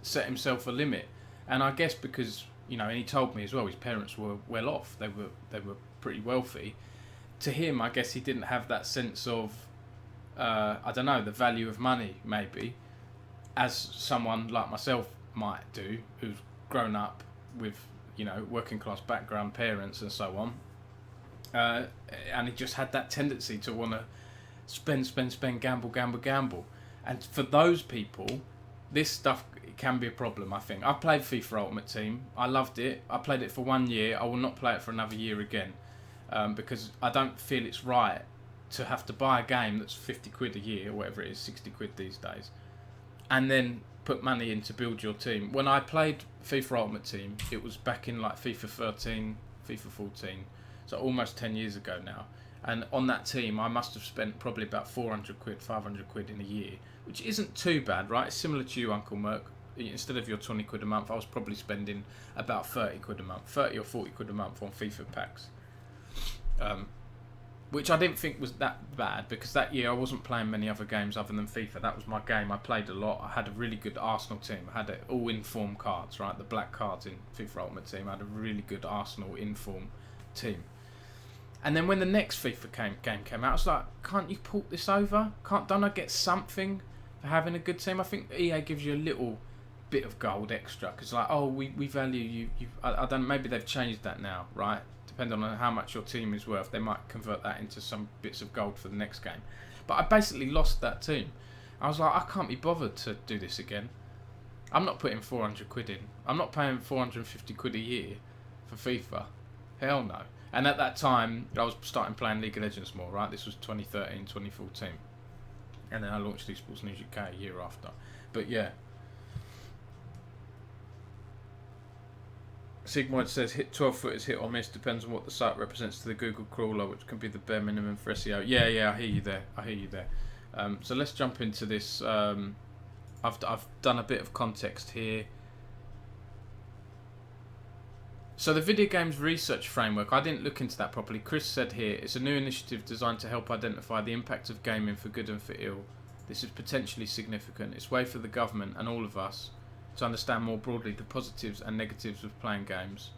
S1: set himself a limit. And I guess because, and he told me as well, his parents were well off. They were pretty wealthy. To him, I guess he didn't have that sense of, I don't know, the value of money, maybe, as someone like myself might do, who's grown up with, working class background, parents and so on. And he just had that tendency to want to spend, gamble. And for those people, this stuff can be a problem, I think. I played FIFA Ultimate Team. I loved it. I played it for 1 year. I will not play it for another year again. Because I don't feel it's right to have to buy a game that's 50 quid a year, or whatever it is, 60 quid these days, and then put money in to build your team. When I played FIFA Ultimate Team, it was back in like FIFA 13, FIFA 14, so almost 10 years ago now. And on that team, I must have spent probably about 400 quid, 500 quid in a year, which isn't too bad, right? It's similar to you, Uncle Merc. Instead of your 20 quid a month, I was probably spending about 30 quid a month, 30 or 40 quid a month on FIFA packs. Which I didn't think was that bad, because that year I wasn't playing many other games other than FIFA. That was my game. I played a lot. I had a really good Arsenal team. I had all inform cards, right? The black cards in FIFA Ultimate Team. I had a really good Arsenal inform team. And then when the next FIFA game came out, I was like, can't you port this over? Don't I get something for having a good team? I think EA gives you a little bit of gold extra, because like, oh, we value you. I don't. Maybe they've changed that now, right? depending on how much your team is worth, they might convert that into some bits of gold for the next game. But I basically lost that team. I was like, I can't be bothered to do this again. I'm not putting 400 quid in. I'm not paying 450 quid a year for FIFA. Hell no. And at that time, I was starting playing League of Legends more, right? This was 2013, 2014. And then I launched Esports News UK a year after. But yeah. Sigmoid says, 12 footers hit or miss, depends on what the site represents to the Google crawler, which can be the bare minimum for SEO. Yeah, I hear you there. So let's jump into this. I've done a bit of context here. So the video games research framework, I didn't look into that properly. Chris said here, it's a new initiative designed to help identify the impact of gaming for good and for ill. This is potentially significant. It's a way for the government and all of us to understand more broadly the positives and negatives of playing games.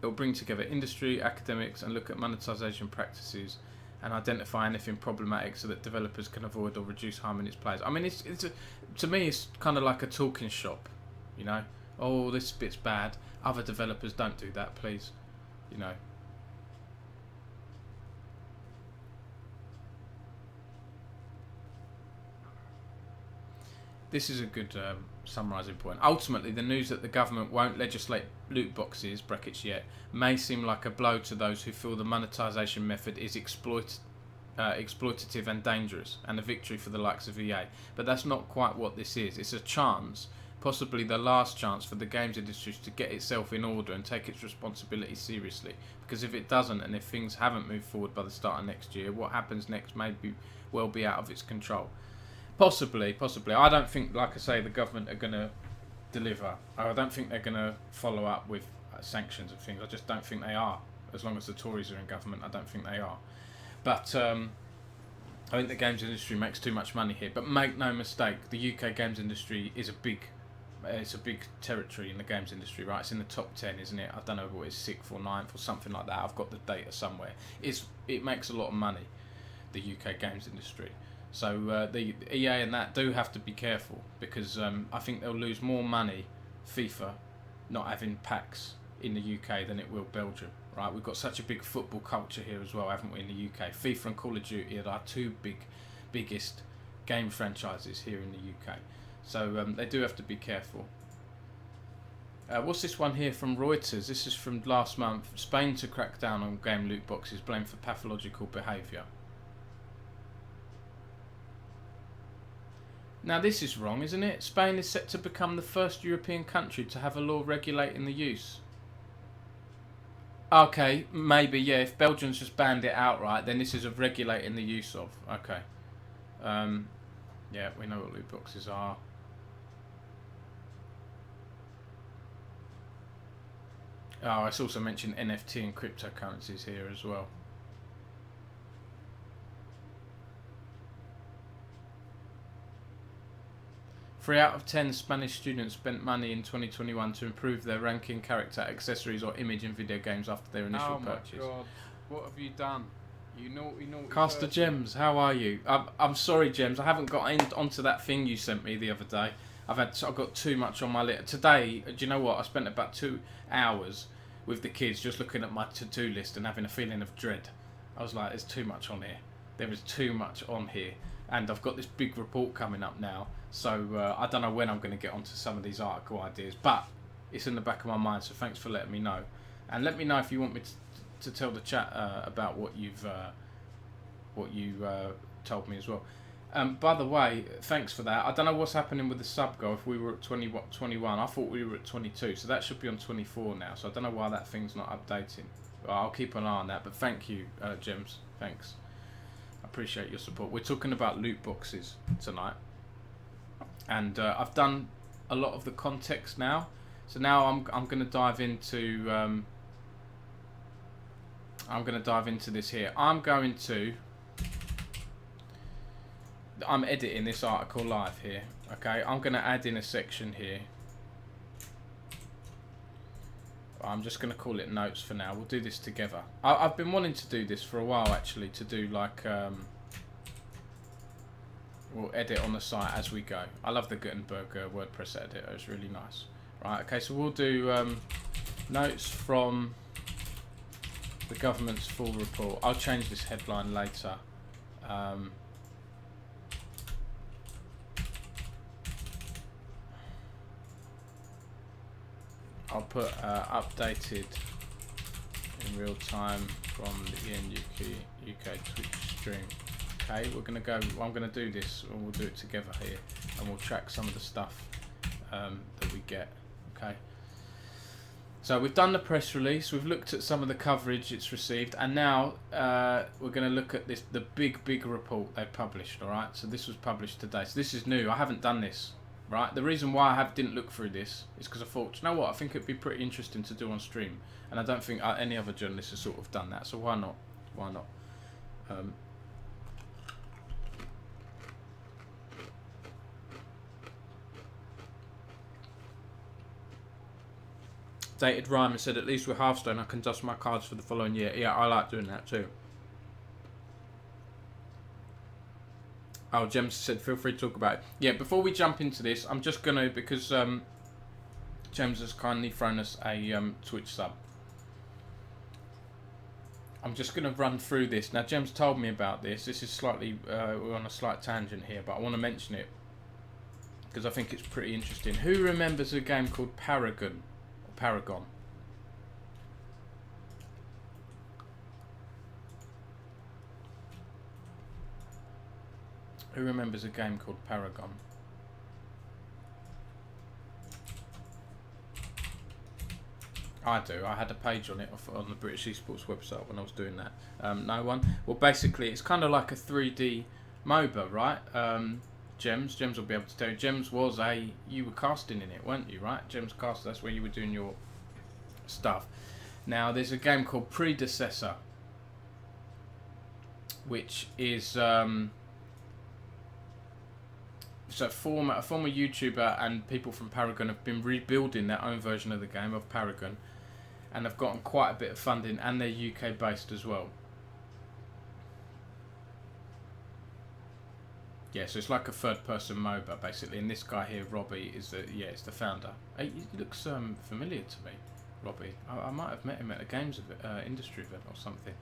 S1: It will bring together industry, academics, and look at monetization practices and identify anything problematic so that developers can avoid or reduce harm in its players. I mean, to me, it's kind of like a talking shop, you know? Oh, this bit's bad. Other developers, don't do that, please. You know. This is a good summarising point. Ultimately, the news that the government won't legislate loot boxes, brackets yet, may seem like a blow to those who feel the monetisation method is exploitative and dangerous, and a victory for the likes of EA. But that's not quite what this is. It's a chance, possibly the last chance for the games industry to get itself in order and take its responsibility seriously. Because if it doesn't, and if things haven't moved forward by the start of next year, what happens next may well be out of its control. Possibly. I don't think, like I say, the government are going to deliver. I don't think they're going to follow up with sanctions and things. I just don't think they are. As long as the Tories are in government, I don't think they are. But I think the games industry makes too much money here. But make no mistake, the UK games industry is it's a big territory in the games industry, right? It's in the top 10, isn't it? I don't know what it's 6th or 9th or something like that. I've got the data somewhere. It makes a lot of money, the UK games industry. So the EA and that do have to be careful, because I think they'll lose more money, FIFA, not having packs in the UK than it will Belgium, right? We've got such a big football culture here as well, haven't we, in the UK? FIFA and Call of Duty are our two biggest game franchises here in the UK. So they do have to be careful. What's this one here from Reuters? This is from last month. Spain to crack down on game loot boxes, blamed for pathological behaviour. Now this is wrong, isn't it? Spain is set to become the first European country to have a law regulating the use. Okay, maybe, yeah, if Belgium's just banned it outright, then this is of regulating the use of. Okay. Yeah, we know what loot boxes are. Oh, it's also mentioned NFT and cryptocurrencies here as well. Three out of 10 Spanish students spent money in 2021 to improve their ranking, character, accessories, or image in video games after their initial purchase.
S2: Oh my god, what have you done? You know.
S1: Caster Gems, how are you? I'm sorry, Gems, I haven't got onto that thing you sent me the other day. I've got too much on my list today. Do you know what? I spent about 2 hours with the kids just looking at my to-do list and having a feeling of dread. I was like, there's too much on here. There is too much on here. And I've got this big report coming up now, so I don't know when I'm going to get onto some of these article ideas, but it's in the back of my mind, so thanks for letting me know. And let me know if you want me to tell the chat about what you told me as well. By the way, thanks for that. I don't know what's happening with the sub goal. If we were at 21, I thought we were at 22, so that should be on 24 now, so I don't know why that thing's not updating. Well, I'll keep an eye on that, but thank you, Gems. Thanks. Appreciate your support. We're talking about loot boxes tonight, and I've done a lot of the context now. So now I'm going to dive into this here. I'm editing this article live here. Okay, I'm going to add in a section here. I'm just going to call it notes for now. We'll do this together. I've been wanting to do this for a while, actually, to do like we'll edit on the site as we go. I love the Gutenberg WordPress editor. It's really nice. Right, okay, so we'll do notes from The government's full report. I'll change this headline later. I'll put updated in real time from the UK Twitch stream. Okay, we're gonna go. I'm gonna do this, and we'll do it together here, and we'll track some of the stuff that we get. Okay. So we've done the press release. We've looked at some of the coverage it's received, and now we're gonna look at the big report they published. All right. So this was published today. So this is new. I haven't done this. Right. The reason why I didn't look through this is because I thought, you know what? I think it'd be pretty interesting to do on stream, and I don't think any other journalists have sort of done that. So why not? Why not? Dated Ryman said, at least with Hearthstone I can dust my cards for the following year. Yeah, I like doing that too. Oh, Gems said, feel free to talk about it. Yeah, before we jump into this, I'm just going to, because Gems has kindly thrown us a Twitch sub. I'm just going to run through this. Now, Gems told me about this. This is slightly, we're on a slight tangent here, but I want to mention it because I think it's pretty interesting. Who remembers a game called Paragon? Paragon. Who remembers a game called Paragon? I do. I had a page on it on the British Esports website when I was doing that. No one? Well, basically, it's kind of like a 3D MOBA, right? Gems will be able to tell you. Gems was you were casting in it, weren't you, right? Gems cast, that's where you were doing your stuff. Now, there's a game called Predecessor, which is so a former YouTuber and people from Paragon have been rebuilding their own version of the game of Paragon, and have gotten quite a bit of funding, and they're UK based as well. Yeah, so it's like a third-person MOBA basically, and this guy here, Robbie, is it's the founder. He looks familiar to me, Robbie. I might have met him at a games industry event or something.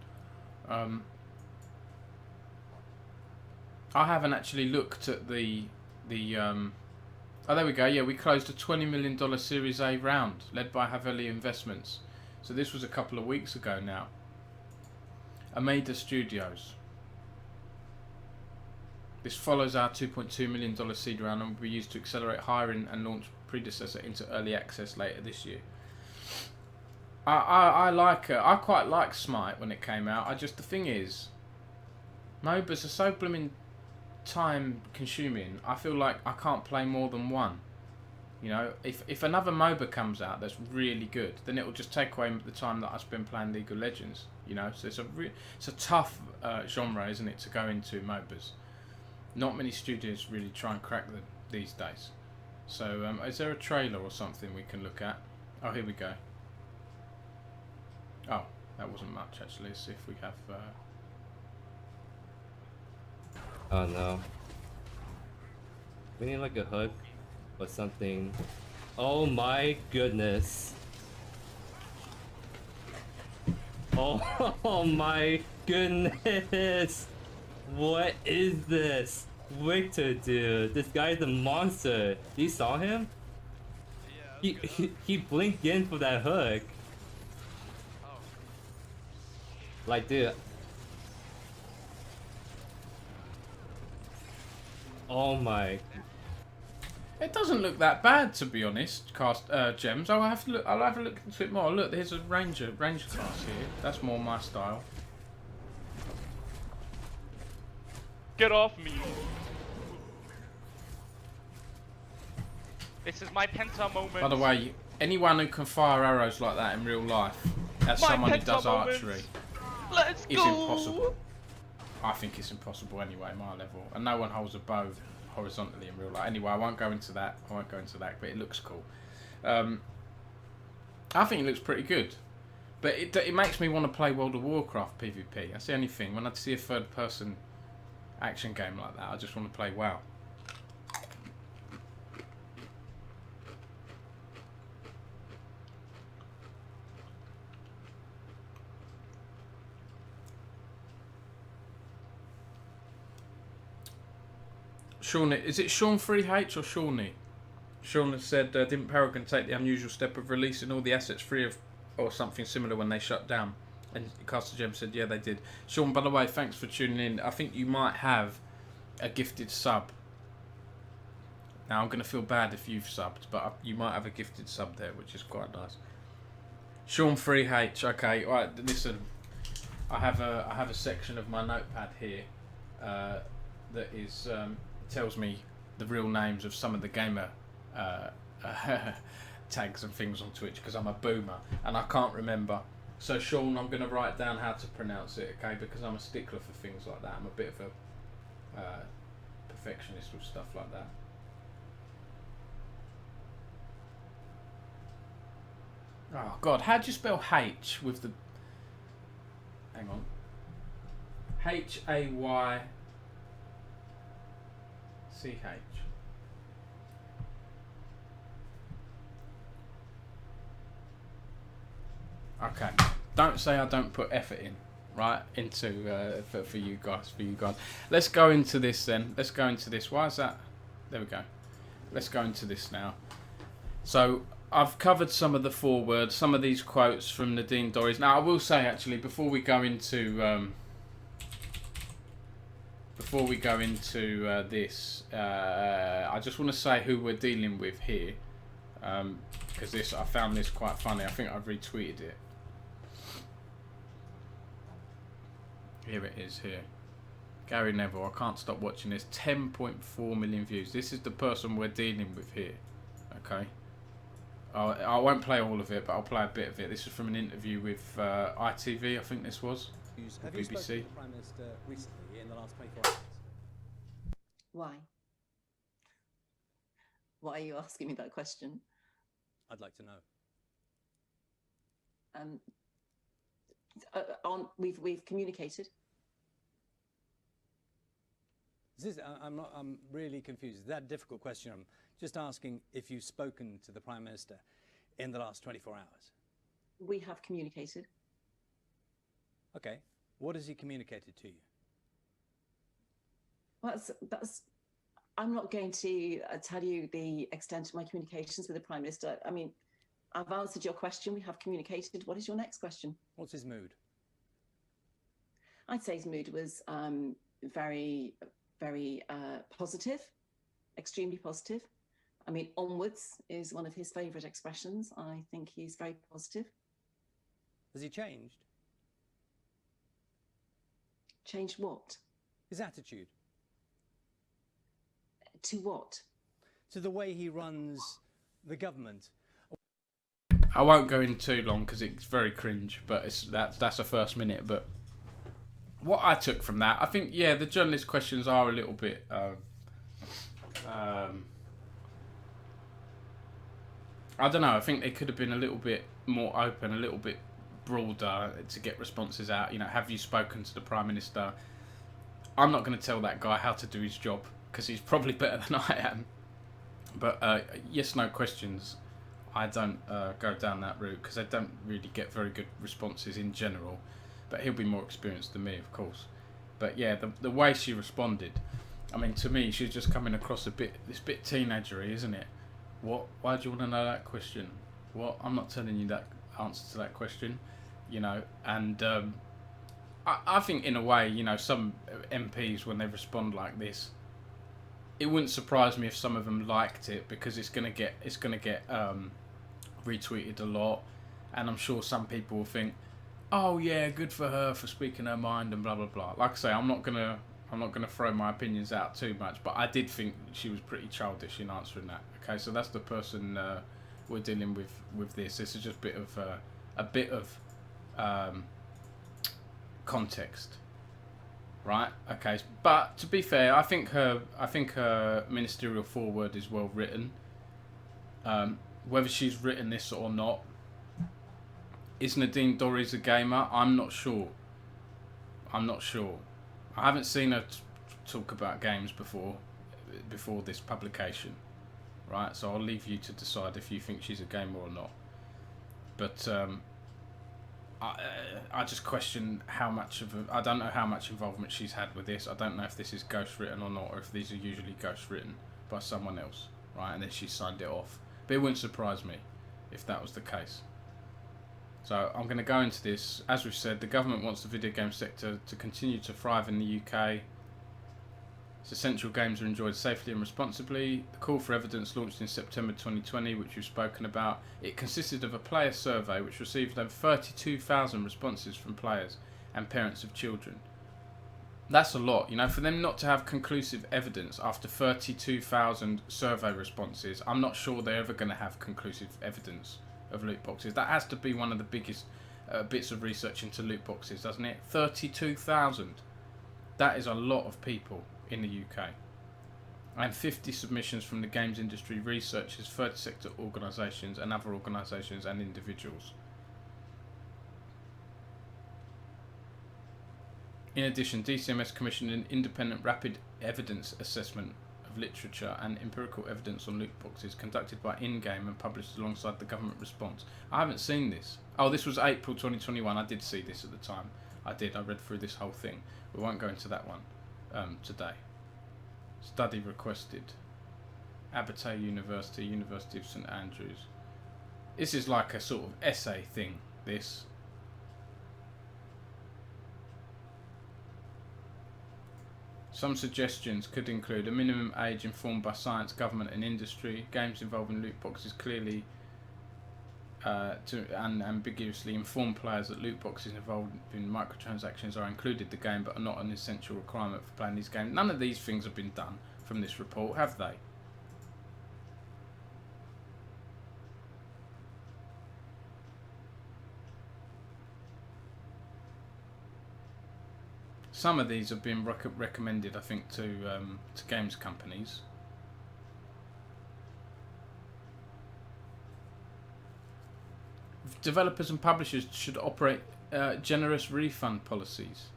S1: I haven't actually looked at the oh, there we go. Yeah, we closed a $20 million Series A round led by Haveli Investments. So this was a couple of weeks ago now. Ameda Studios. This follows our $2.2 million seed round and will be used to accelerate hiring and launch Predecessor into early access later this year. I quite like Smite when it came out. The thing is, MOBAs are so blooming time consuming. I feel like I can't play more than one. You know, if another MOBA comes out that's really good, then it will just take away the time that I spend playing League of Legends. You know, so it's a tough genre, isn't it, to go into MOBAs. Not many studios really try and crack them these days. So, is there a trailer or something we can look at? Oh, here we go. Oh, that wasn't much actually. Let's see if we have.
S3: Oh no. We need like a hook or something. Oh my goodness. Oh my goodness. What is this? Victor, dude. This guy's a monster. You saw him?
S4: Yeah.
S3: He blinked in for that hook.
S4: Oh.
S3: Like, dude. Oh my.
S1: It doesn't look that bad, to be honest. Gems. I'll have a look into it more. Look, there's a ranger class here. That's more my style.
S4: Get off me! This is my Penta moment.
S1: By the way, anyone who can fire arrows like that in real life, as
S4: My
S1: someone who
S4: Penta
S1: does
S4: moment.
S1: archery,
S4: Let's
S1: is
S4: go!
S1: impossible. I think it's impossible anyway, my level. And no one holds a bow horizontally in real life. Anyway, I won't go into that. But it looks cool. I think it looks pretty good. But it makes me want to play World of Warcraft PvP. That's the only thing. When I see a third-person action game like that, I just want to play WoW. Sean, is it Sean 3H or Shawnee? Sean has said, didn't Paragon take the unusual step of releasing all the assets free of, or something similar when they shut down? And Caster Gem said, yeah, they did. Sean, by the way, thanks for tuning in. I think you might have a gifted sub. Now, I'm going to feel bad if you've subbed, but you might have a gifted sub there, which is quite nice. Sean 3H, okay, all right, listen. I have a section of my notepad here that is tells me the real names of some of the gamer tags and things on Twitch because I'm a boomer and I can't remember. So Sean, I'm going to write down how to pronounce it, okay? Because I'm a stickler for things like that. I'm a bit of a perfectionist with stuff like that. Oh God, how do you spell H with the? Hang on. Haych. Okay. Don't say I don't put effort in, right? Into for you guys. Let's go into this then. Let's go into this. Why is that? There we go. Let's go into this now. So I've covered some of the foreword, some of these quotes from Nadine Dorries. Now I will say actually before we go into this, I just want to say who we're dealing with here, because I found this quite funny. I think I've retweeted it. Here it is here. Gary Neville, I can't stop watching this. 10.4 million views. This is the person we're dealing with here. Okay. I won't play all of it, but I'll play a bit of it. This is from an interview with ITV, I think this was.
S5: Have
S1: BBC.
S5: you spoken to the Prime Minister recently in the last 24 hours?
S6: Why? Why are you asking me that question?
S5: I'd like to know.
S6: We've communicated.
S5: I'm really confused. Is that a difficult question? I'm just asking if you've spoken to the Prime Minister in the last 24 hours.
S6: We have communicated.
S5: Okay. What has he communicated to you?
S6: Well, I'm not going to tell you the extent of my communications with the Prime Minister. I mean, I've answered your question. We have communicated. What is your next question?
S5: What's his mood?
S6: I'd say his mood was very, very positive, extremely positive. I mean, onwards is one of his favourite expressions. I think he's very positive.
S5: Has he changed?
S6: Changed what?
S5: His attitude?
S6: To what?
S5: To the way he runs the government.
S1: I won't go in too long because it's very cringe, but that's the first minute. But what I took from that, I think, yeah, the journalist questions are a little bit I don't know, I think they could have been a little bit more open, a little bit broader to get responses out. You know, have you spoken to the Prime Minister? I'm not going to tell that guy how to do his job because he's probably better than I am. But yes, no questions. I don't go down that route because I don't really get very good responses in general. But he'll be more experienced than me, of course. But yeah, the way she responded, I mean, to me, she's just coming across this bit teenagery, isn't it? What? Why do you want to know that question? What? I'm not telling you that answer to that question, you know. And I think in a way, you know, some MPs when they respond like this, it wouldn't surprise me if some of them liked it because it's gonna get retweeted a lot, and I'm sure some people will think, oh yeah, good for her for speaking her mind and blah blah blah. Like I say, I'm not gonna throw my opinions out too much, but I did think she was pretty childish in answering that. Okay, so that's the person we're dealing with this. This is just a bit of context, right? Okay, but to be fair, I think her ministerial foreword is well written. Whether she's written this or not, is Nadine Dorries a gamer? I'm not sure. I haven't seen her talk about games before this publication, right? So I'll leave you to decide if you think she's a gamer or not. But I just question how much I don't know how much involvement she's had with this. I don't know if this is ghost written or not, or if these are usually ghost written by someone else, right? And then she signed it off. But it wouldn't surprise me if that was the case. So I'm going to go into this. As we've said, the government wants the video game sector to continue to thrive in the UK. It's essential games are enjoyed safely and responsibly. The call for evidence launched in September 2020, which we've spoken about. It consisted of a player survey which received over 32,000 responses from players and parents of children. That's a lot, you know, for them not to have conclusive evidence after 32,000 survey responses. I'm not sure they're ever going to have conclusive evidence of loot boxes. That has to be one of the biggest bits of research into loot boxes, doesn't it? 32,000. That is a lot of people in the UK. And 50 submissions from the games industry researchers, third sector organisations and other organisations and individuals. In addition, DCMS commissioned an independent rapid evidence assessment of literature and empirical evidence on loot boxes conducted by InGame and published alongside the government response. I haven't seen this. Oh, this was April 2021. I did see this at the time. I read through this whole thing. We won't go into that one today. Study requested. Abertay University, University of St Andrews. This is like a sort of essay thing, this. Some suggestions could include a minimum age informed by science, government and industry, games involving loot boxes clearly and ambiguously inform players that loot boxes involved in microtransactions are included in the game but are not an essential requirement for playing these games. None of these things have been done from this report, have they? Some of these have been recommended, I think, to games companies. Developers and publishers should operate generous refund policies,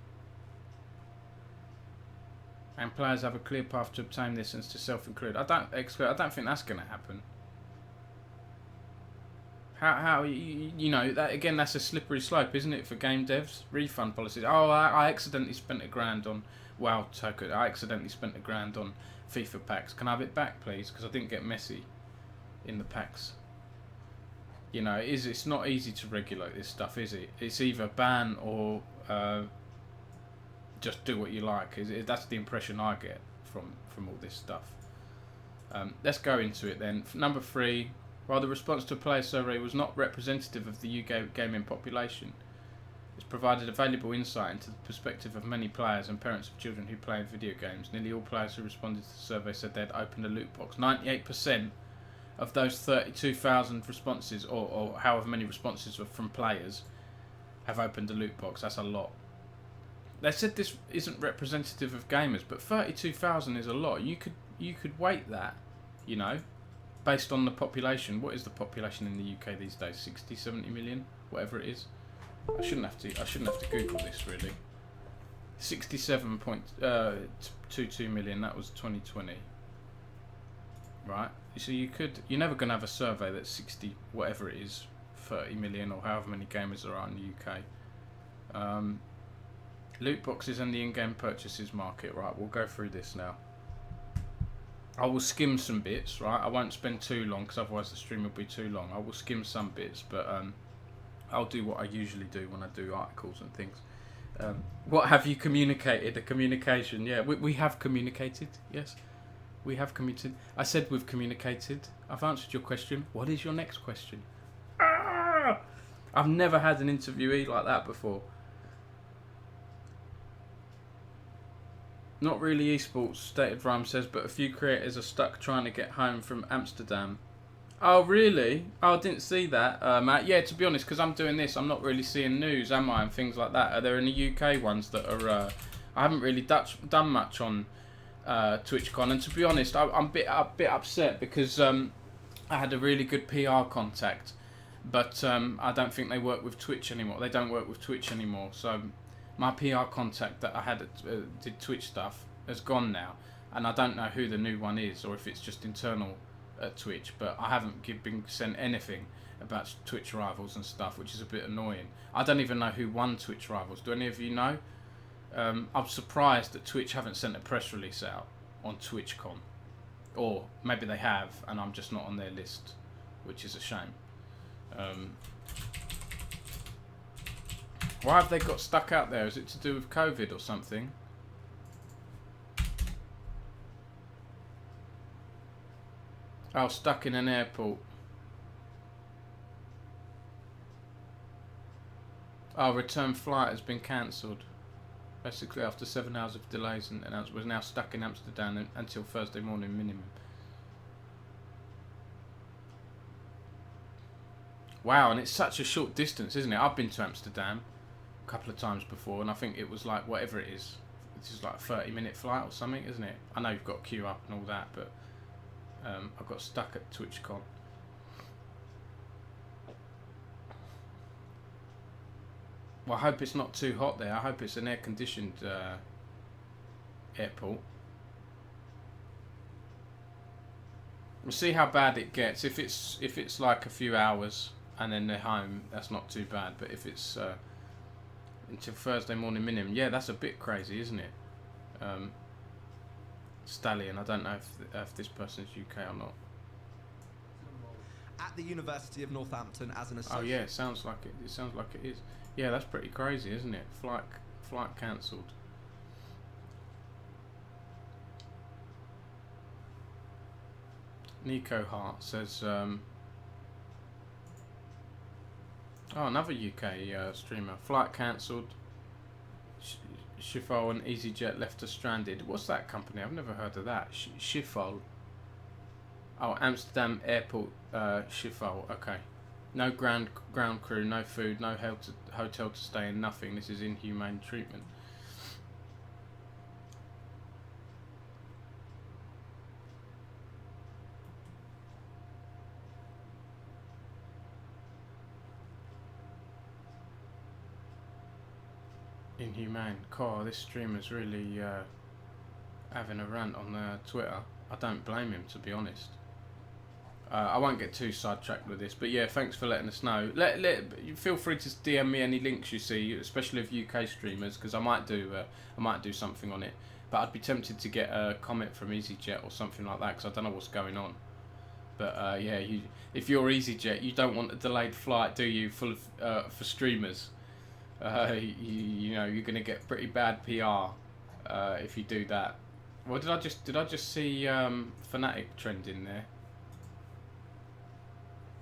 S1: and players have a clear path to obtain this and to self-include. I don't think that's going to happen. How you know that again? That's a slippery slope, isn't it, for game devs? Refund policies. Oh, I accidentally spent £1,000 on WoW token. I accidentally spent £1,000 on FIFA packs. Can I have it back, please? Because I didn't get Messi in the packs. You know, it's not easy to regulate this stuff, is it? It's either ban or just do what you like. That's the impression I get from all this stuff. Let's go into it then. Number 3. While the response to a player survey was not representative of the UK gaming population, it's provided a valuable insight into the perspective of many players and parents of children who play video games. Nearly all players who responded to the survey said they'd opened a loot box. 98% of those 32,000 responses, or however many responses were from players, have opened a loot box. That's a lot. They said this isn't representative of gamers, but 32,000 is a lot. You could weight that, you know, based on the population. What is the population in the UK these days? 60, 70 million, whatever it is. I shouldn't have to Google this really. 67.22 million. That was 2020. Right. So you're never going to have a survey that's 60, whatever it is, 30 million or however many gamers there are in the UK. Loot boxes and the in-game purchases market. Right, we'll go through this now. I will skim some bits, right? I won't spend too long because otherwise the stream will be too long. I will skim some bits, but I'll do what I usually do when I do articles and things. What have you communicated? A communication, yeah. We have communicated, yes. We have communicated. I said we've communicated. I've answered your question. What is your next question? Ah! I've never had an interviewee like that before. Not really esports, Stated Rhyme says, but a few creators are stuck trying to get home from Amsterdam. Oh, really? Oh, I didn't see that, Matt. Yeah, to be honest, because I'm doing this, I'm not really seeing news, am I, and things like that. Are there any UK ones that are... I haven't really done much on TwitchCon, and to be honest, I'm a bit upset because I had a really good PR contact, but I don't think they work with Twitch anymore. They don't work with Twitch anymore, so... My PR contact that I had did Twitch stuff has gone now, and I don't know who the new one is, or if it's just internal at Twitch, but I haven't been sent anything about Twitch Rivals and stuff, which is a bit annoying. I don't even know who won Twitch Rivals. Do any of you know? I'm surprised that Twitch haven't sent a press release out on TwitchCon. Or maybe they have, and I'm just not on their list, which is a shame. Why have they got stuck out there? Is it to do with COVID or something? Oh, stuck in an airport. Oh, return flight has been cancelled. Basically, after 7 hours of delays, and was now stuck in Amsterdam until Thursday morning minimum. Wow, and it's such a short distance, isn't it? I've been to Amsterdam a couple of times before, and I think it was like, whatever it is, this is like a 30-minute flight or something, isn't it? I know you've got to queue up and all that, but I got stuck at TwitchCon. Well, I hope it's not too hot there. I hope it's an air-conditioned airport. We'll see how bad it gets. If it's like a few hours and then they're home, that's not too bad. But if it's until Thursday morning minimum, yeah, that's a bit crazy, isn't it? Stallion, I don't know if this person's UK or not.
S7: At the University of Northampton as an associate.
S1: Oh yeah, it sounds like it. It sounds like it is. Yeah, that's pretty crazy, isn't it? Flight cancelled. Nico Hart says, oh, another UK streamer. Flight cancelled. Schiphol and EasyJet left us stranded. What's that company? I've never heard of that. Schiphol. Oh, Amsterdam Airport, Schiphol. Okay. No ground crew, no food, no hotel to stay in, nothing. This is inhumane treatment. Inhumane. God, this streamer's really having a rant on Twitter. I don't blame him, to be honest. I won't get too sidetracked with this, but yeah, thanks for letting us know. Feel free to DM me any links you see, especially of UK streamers, because I might do something on it. But I'd be tempted to get a comment from EasyJet or something like that, because I don't know what's going on. But yeah, if you're EasyJet, you don't want a delayed flight, do you? Full of for streamers, you know you're gonna get pretty bad PR if you do that. Well, did I just see Fnatic trending there?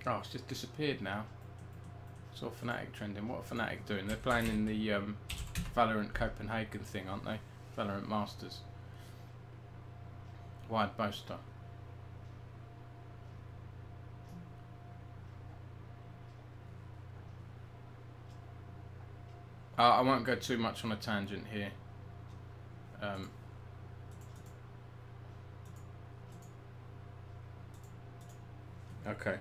S1: Oh, it's just disappeared now. Saw Fnatic trending. What are Fnatic doing? They're playing in the Valorant Copenhagen thing, aren't they? Valorant Masters. Wide Boaster. I won't go too much on a tangent here. Okay.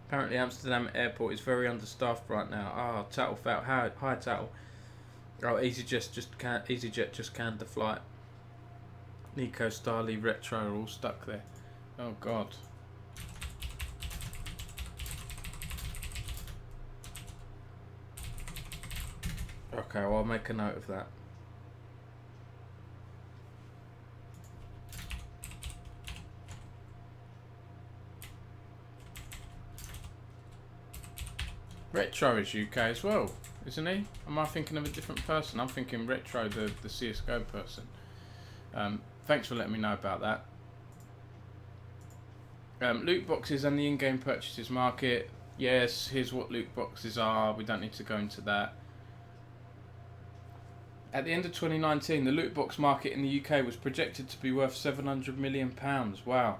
S1: Apparently Amsterdam Airport is very understaffed right now. Ah, Tattle felt hi Tattle. Oh, EasyJet just canned the flight. Nico, Starly, Retro are all stuck there. Oh God. Okay, well I'll make a note of that. Retro is UK as well, isn't he? Am I thinking of a different person? I'm thinking Retro, the CSGO person. Thanks for letting me know about that. Loot boxes and the in-game purchases market. Yes, here's what loot boxes are. We don't need to go into that. At the end of 2019, the loot box market in the UK was projected to be worth £700 million. Wow.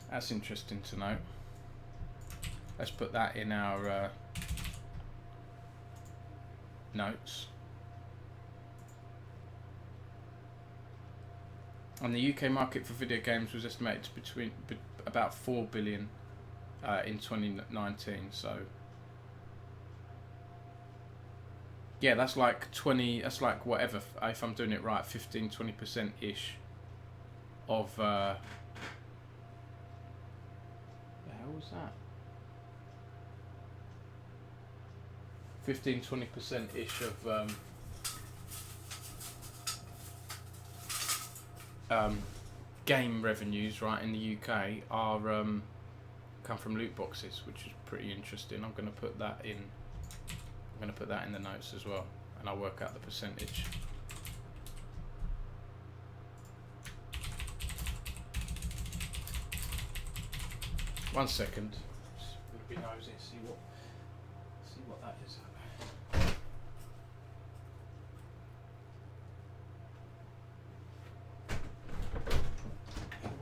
S1: That's interesting to know. Let's put that in our notes. And the UK market for video games was estimated to be about 4 billion in 2019. So yeah, that's like 20. That's like whatever. If I'm doing it right, 15-20% ish of was that? 15-20% ish of game revenues, right, in the UK are come from loot boxes, which is pretty interesting. I'm going to put that in. I'm going to put that in the notes as well, and I'll work out the percentage. One second. Just gonna be nosy, see what that is.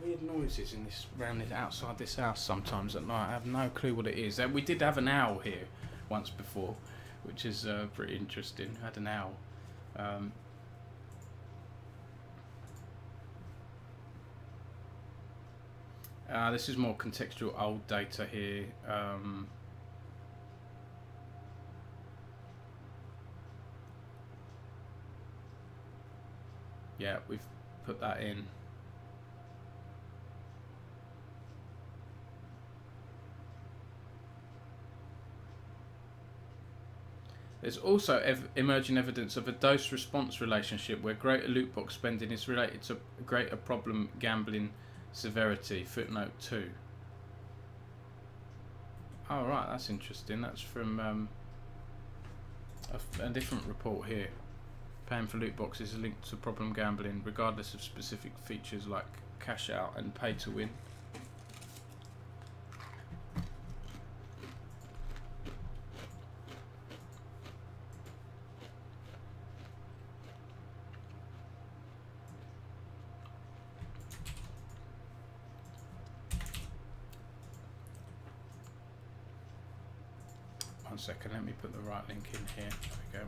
S1: Weird noises in this outside this house sometimes at night. I have no clue what it is. We did have an owl here once before, which is pretty interesting. I had an owl. This is more contextual old data here. Yeah, we've put that in. There's also emerging evidence of a dose-response relationship where greater loot box spending is related to greater problem gambling severity. Footnote 2. Oh right, that's interesting. That's from a different report here. Paying for loot boxes is linked to problem gambling regardless of specific features like cash out and pay to win. One second, let me put the right link in here. There we go.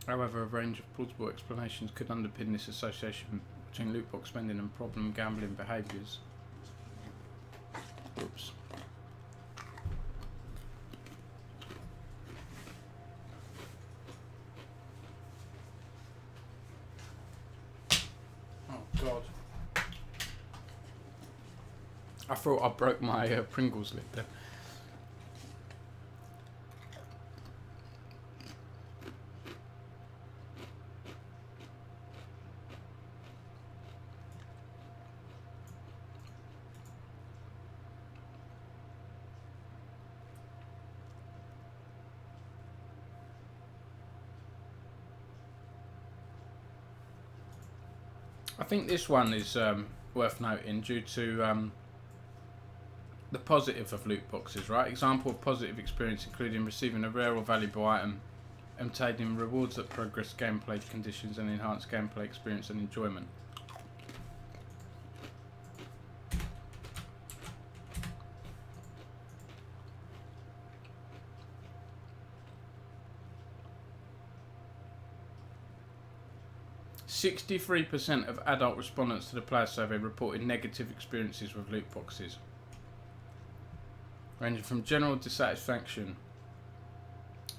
S1: However, a range of plausible explanations could underpin this association between loot box spending and problem gambling behaviours. Oops. God. I thought I broke my Pringles lid there. I think this one is worth noting due to the positive of loot boxes, right? Example of positive experience including receiving a rare or valuable item, obtaining rewards that progress gameplay conditions and enhance gameplay experience and enjoyment. %63% of adult respondents to the player survey reported negative experiences with loot boxes, ranging from general dissatisfaction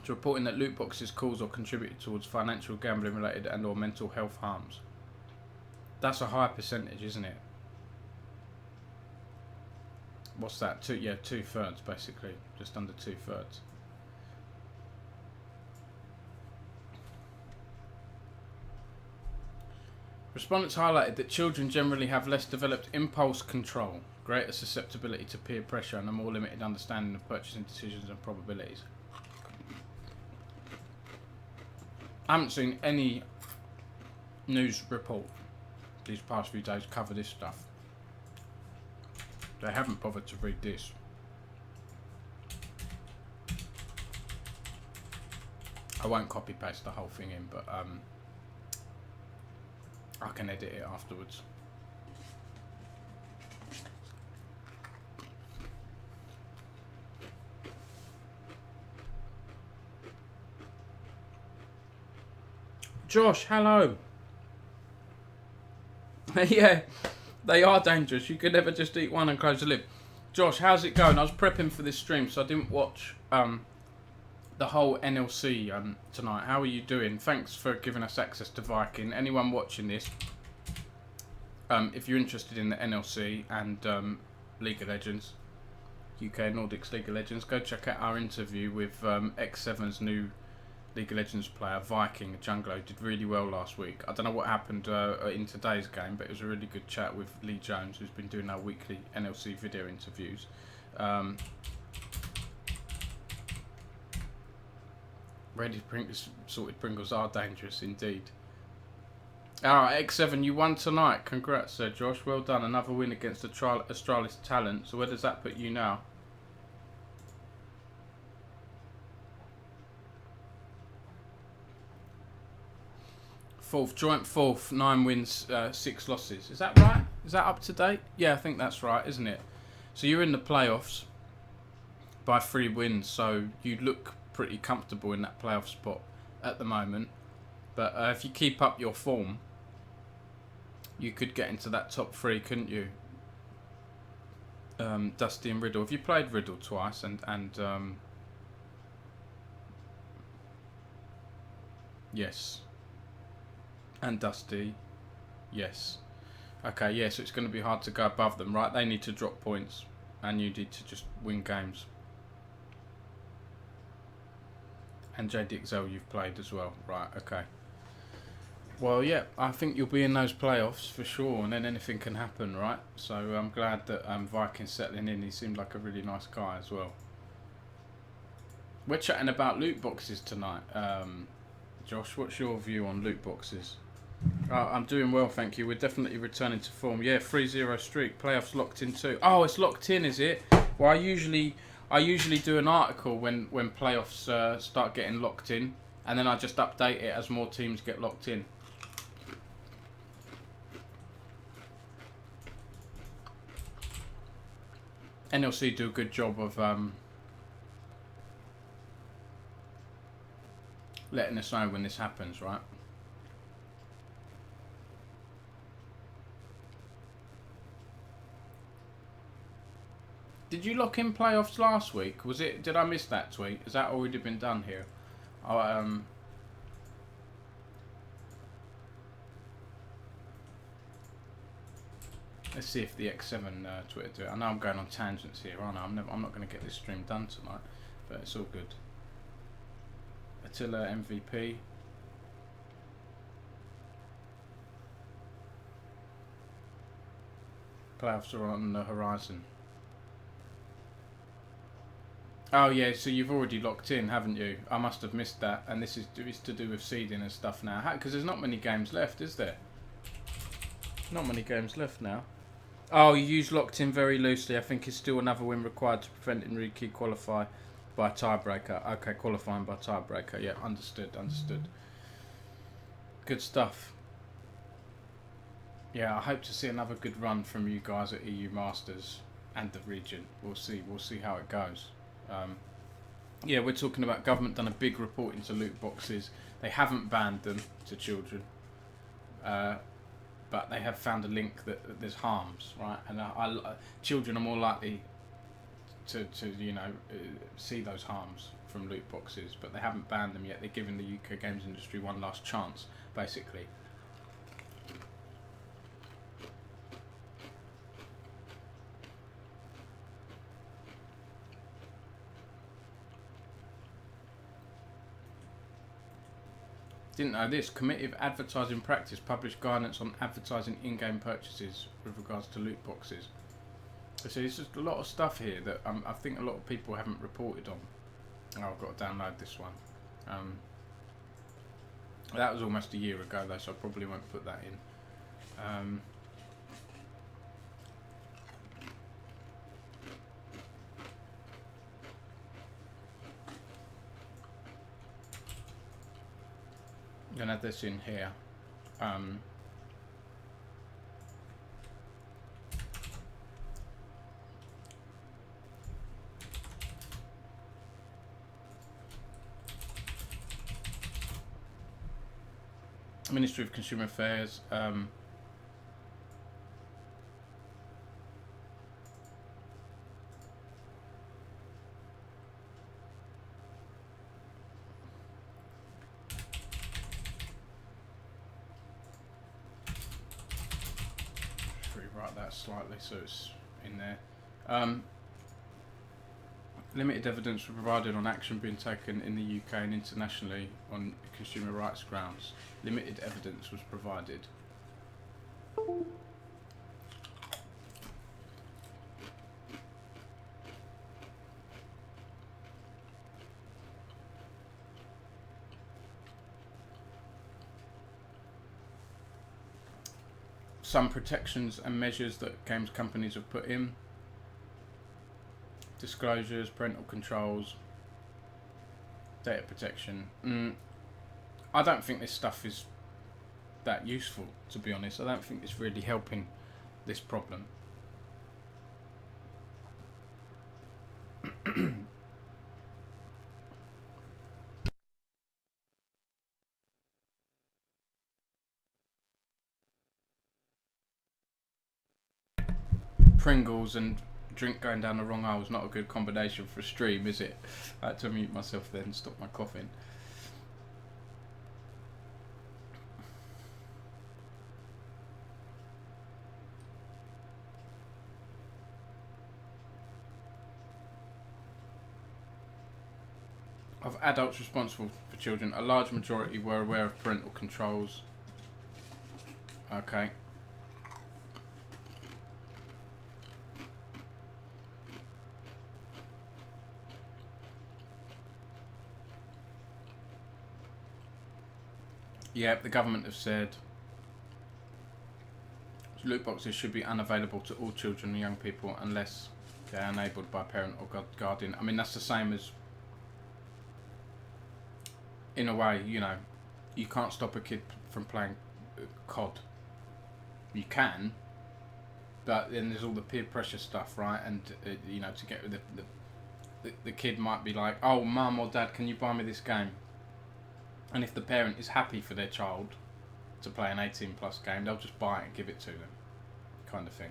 S1: to reporting that loot boxes cause or contribute towards financial, gambling related and or mental health harms. That's a high percentage, isn't it? What's that? 2/3 basically, just under 2/3. Respondents highlighted that children generally have less developed impulse control, greater susceptibility to peer pressure and a more limited understanding of purchasing decisions and probabilities. I haven't seen any news report these past few days cover this stuff. They haven't bothered to read this. I won't copy paste the whole thing in, but I can edit it afterwards. Josh, hello. Yeah, they are dangerous. You could never just eat one and close the lid. Josh, how's it going? I was prepping for this stream, so I didn't watch the whole NLC tonight. How are you doing? Thanks for giving us access to Viking. Anyone watching this, if you're interested in the NLC and League of Legends, UK Nordics League of Legends, go check out our interview with X7's new League of Legends player, Viking, a jungler, who did really well last week. I don't know what happened in today's game, but it was a really good chat with Lee Jones, who's been doing our weekly NLC video interviews. Ready Pringles, sorted Pringles are dangerous indeed. Alright, X7, you won tonight. Congrats, Sir Josh. Well done. Another win against Astralis Talent. So where does that put you now? Fourth, joint fourth, 9 wins, 6 losses. Is that right? Is that up to date? Yeah, I think that's right, isn't it? So you're in the playoffs by 3 wins, so you look pretty comfortable in that playoff spot at the moment. But if you keep up your form, you could get into that top 3, couldn't you? Dusty and Riddle. Have you played Riddle twice? And yes. And Dusty, yes. Okay, yeah, so it's going to be hard to go above them, right? They need to drop points, and you need to just win games. And JDXL you've played as well, right, okay. Well, yeah, I think you'll be in those playoffs for sure, and then anything can happen, right? So I'm glad that Viking's settling in. He seemed like a really nice guy as well. We're chatting about loot boxes tonight. Josh, what's your view on loot boxes? I'm doing well, thank you. We're definitely returning to form. Yeah, 3-0 streak. Playoffs locked in too. Oh, it's locked in, is it? Well, I usually do an article when playoffs start getting locked in, and then I just update it as more teams get locked in. NLC do a good job of letting us know when this happens, right? Did you lock in playoffs last week? Was it? Did I miss that tweet? Has that already been done here? Oh, let's see if the X7 Twitter do it. I know I'm going on tangents here, aren't I? I'm not going to get this stream done tonight, but it's all good. Attila MVP. Playoffs are on the horizon. Oh yeah, so you've already locked in, haven't you? I must have missed that, and this is to do with seeding and stuff now. Because there's not many games left, is there? Not many games left now. Oh, you use locked in very loosely. I think it's still another win required to prevent Enrique qualify by tiebreaker. Okay, qualifying by tiebreaker. Yeah, understood. Good stuff. Yeah, I hope to see another good run from you guys at EU Masters and the region. We'll see how it goes. Yeah, we're talking about government done a big report into loot boxes. They haven't banned them to children, but they have found a link that there's harms, right? And children are more likely to see those harms from loot boxes, but they haven't banned them yet. They're giving the UK games industry one last chance, basically. Didn't know this. Committee of Advertising Practice published guidance on advertising in-game purchases with regards to loot boxes. So there's just a lot of stuff here that I think a lot of people haven't reported on. Oh, I've got to download this one. That was almost a year ago though, so I probably won't put that in. I'm gonna add this in here. Ministry of Consumer Affairs. rewrite that slightly so it's in there. Limited evidence was provided on action being taken in the UK and internationally on consumer rights grounds. Limited evidence was provided. Some protections and measures that games companies have put in. Disclosures, parental controls, data protection. I don't think this stuff is that useful, to be honest. I don't think it's really helping this problem. Pringles and drink going down the wrong aisle is not a good combination for a stream, is it? I had to mute myself then and stop my coughing. Of adults responsible for children, a large majority were aware of parental controls. Okay. Yeah, the government have said loot boxes should be unavailable to all children and young people unless they're enabled by a parent or guardian. I mean, that's the same as, in a way, you know, you can't stop a kid from playing COD. You can, but then there's all the peer pressure stuff, right? And, you know, to get with the kid might be like, oh, mum or dad, can you buy me this game? And if the parent is happy for their child to play an 18+ game, they'll just buy it and give it to them, kind of thing.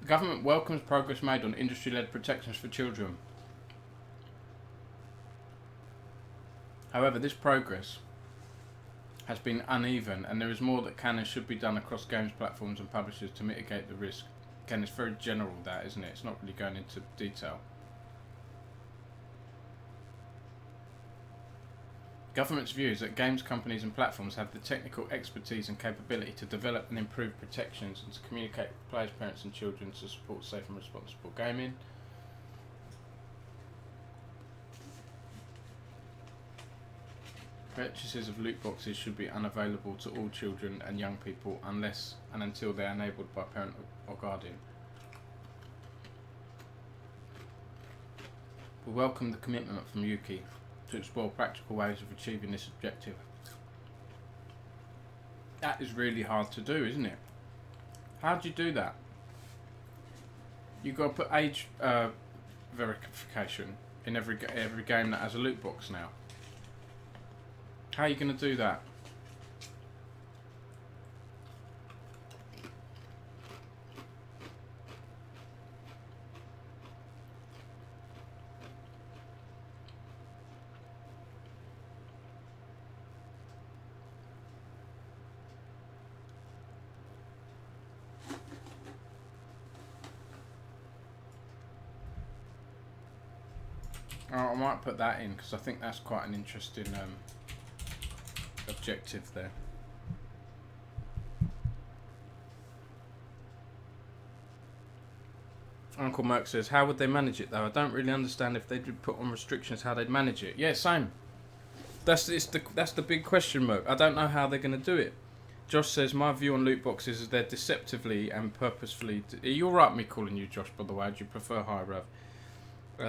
S1: The government welcomes progress made on industry-led protections for children. However, this progress has been uneven, and there is more that can and should be done across games platforms and publishers to mitigate the risk. Again, it's very general, that, isn't it? It's not really going into detail. Government's view is that games companies and platforms have the technical expertise and capability to develop and improve protections and to communicate with players, parents and children to support safe and responsible gaming. Purchases of loot boxes should be unavailable to all children and young people unless and until they are enabled by parent or guardian. We welcome the commitment from Yuki to explore practical ways of achieving this objective. That is really hard to do, isn't it? How do you do that? You've got to put age verification in every game that has a loot box now. How are you going to do that? Oh, I might put that in because I think that's quite an interesting objective there. Uncle Merc says, how would they manage it though? I don't really understand if they did put on restrictions how they'd manage it. Yeah, same. That's the big question, Merc. I don't know how they're going to do it. Josh says, my view on loot boxes is they're deceptively and purposefully... You're right me calling you Josh, by the way. Do you prefer High Rev?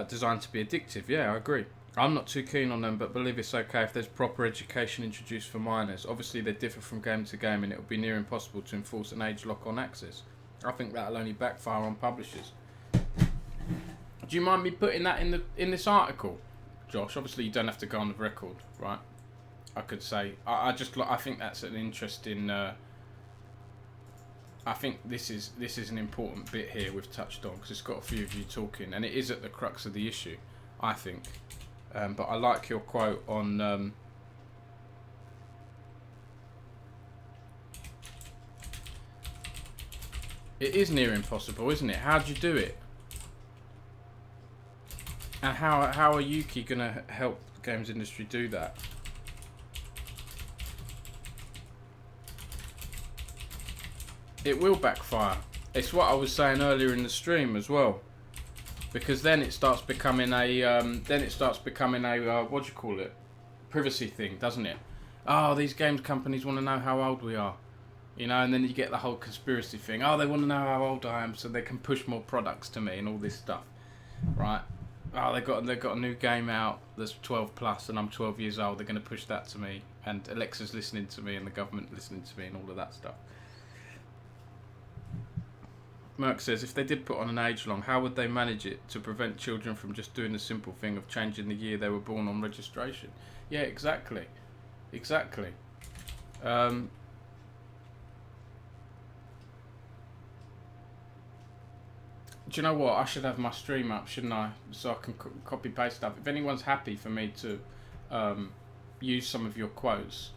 S1: Designed to be addictive. Yeah, I agree. I'm not too keen on them, but believe it's okay if there's proper education introduced for minors. Obviously, they differ from game to game, and it will be near impossible to enforce an age lock on access. I think that'll only backfire on publishers. Do you mind me putting that in this article, Josh? Obviously, you don't have to go on the record, right? I could say I think that's an interesting. I think this is an important bit here we've touched on because it's got a few of you talking, and it is at the crux of the issue, I think. But I like your quote on it is near impossible, isn't it? How'd you do it? And how are Yuki gonna help the games industry do that? It will backfire. It's what I was saying earlier in the stream as well, because then it starts becoming a what do you call it? Privacy thing, doesn't it? Oh, these games companies want to know how old we are, you know, and then you get the whole conspiracy thing. Oh, they want to know how old I am so they can push more products to me and all this stuff, right? Oh, they've got a new game out that's 12 plus and I'm 12 years old. They're going to push that to me, and Alexa's listening to me and the government listening to me and all of that stuff. Merck says, if they did put on an age long, how would they manage it to prevent children from just doing the simple thing of changing the year they were born on registration? Yeah, exactly. Exactly. Do you know what? I should have my stream up, shouldn't I? So I can copy paste stuff. If anyone's happy for me to use some of your quotes,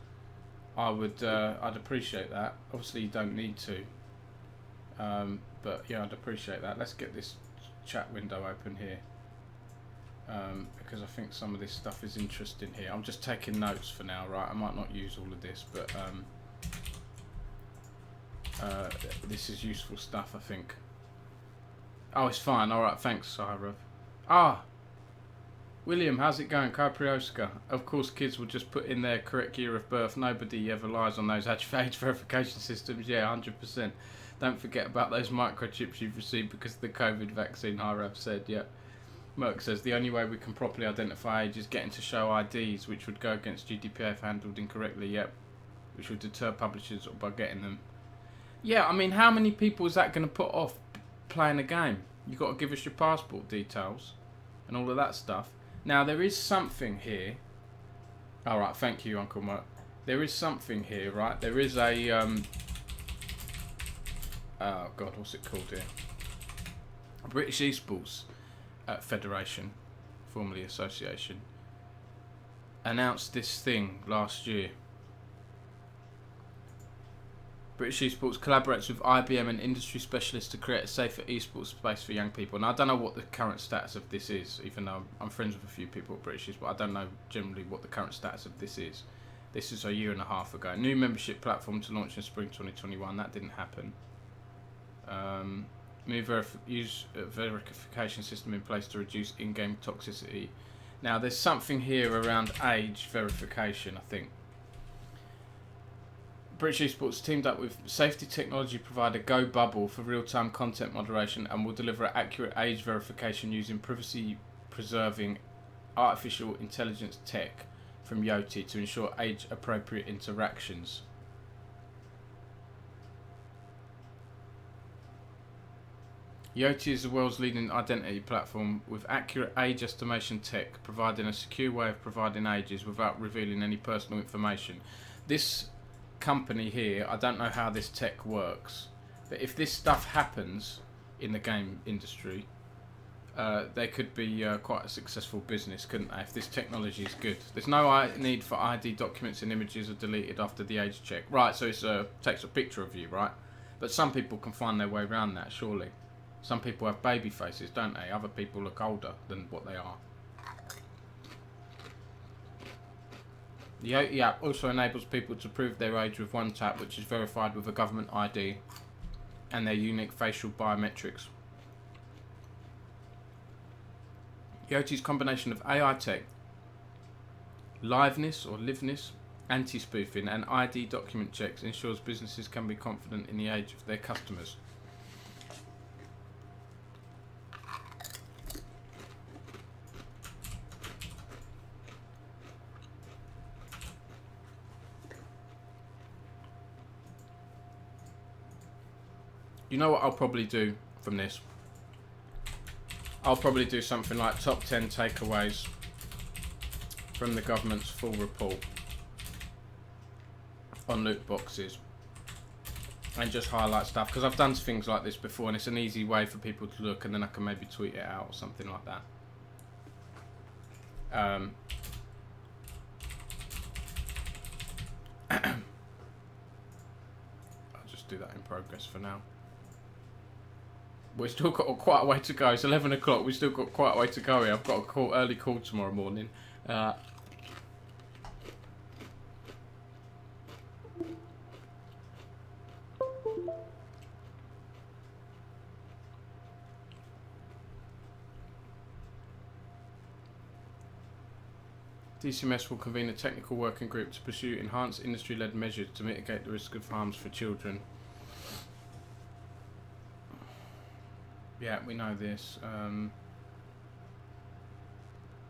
S1: I'd appreciate that. Obviously, you don't need to. But yeah, I'd appreciate that. Let's get this chat window open here, because I think some of this stuff is interesting here. I'm just taking notes for now, right? I might not use all of this, but this is useful stuff, I think. Oh, it's fine. All right, thanks, Syrov. Ah, William, how's it going? Caprioska. Of course, kids will just put in their correct year of birth. Nobody ever lies on those age verification systems. Yeah, 100%. Don't forget about those microchips you've received because of the COVID vaccine, Hirav said. Yeah. Merck says, the only way we can properly identify age is getting to show IDs, which would go against GDPR if handled incorrectly. Yep. Which would deter publishers by getting them. Yeah, I mean, how many people is that going to put off playing a game? You've got to give us your passport details and all of that stuff. Now, there is something here. All right, thank you, Uncle Merck. There is something here, right? There is a... oh God, what's it called here? British Esports Federation, formerly Association, announced this thing last year. British Esports collaborates with IBM and industry specialists to create a safer esports space for young people. Now, I don't know what the current status of this is, even though I'm friends with a few people at British Esports, but I don't know generally what the current status of this is. This is a year and a half ago. New membership platform to launch in spring 2021. That didn't happen. Use a verification system in place to reduce in-game toxicity. Now, there's something here around age verification, I think. British Esports teamed up with safety technology provider GoBubble for real-time content moderation and will deliver accurate age verification using privacy-preserving artificial intelligence tech from Yoti to ensure age-appropriate interactions. Yoti is the world's leading identity platform with accurate age estimation tech, providing a secure way of providing ages without revealing any personal information. This company here, I don't know how this tech works, but if this stuff happens in the game industry, they could be quite a successful business, couldn't they, if this technology is good. There's no need for ID documents and images are deleted after the age check. Right, so it takes a picture of you, right? But some people can find their way around that, surely. Some people have baby faces, don't they? Other people look older than what they are. The Yoti app also enables people to prove their age with one tap, which is verified with a government ID and their unique facial biometrics. Yoti's combination of AI tech, liveness, anti-spoofing and ID document checks ensures businesses can be confident in the age of their customers. You know what I'll probably do from this? I'll probably do something like top 10 takeaways from the government's full report on loot boxes and just highlight stuff, because I've done things like this before and it's an easy way for people to look, and then I can maybe tweet it out or something like I'll just do that in progress for now. We've still got quite a way to go. It's 11 o'clock. We've still got quite a way to go here. I've got a early call tomorrow morning. DCMS will convene a technical working group to pursue enhanced industry-led measures to mitigate the risk of harms for children. Yeah, we know this.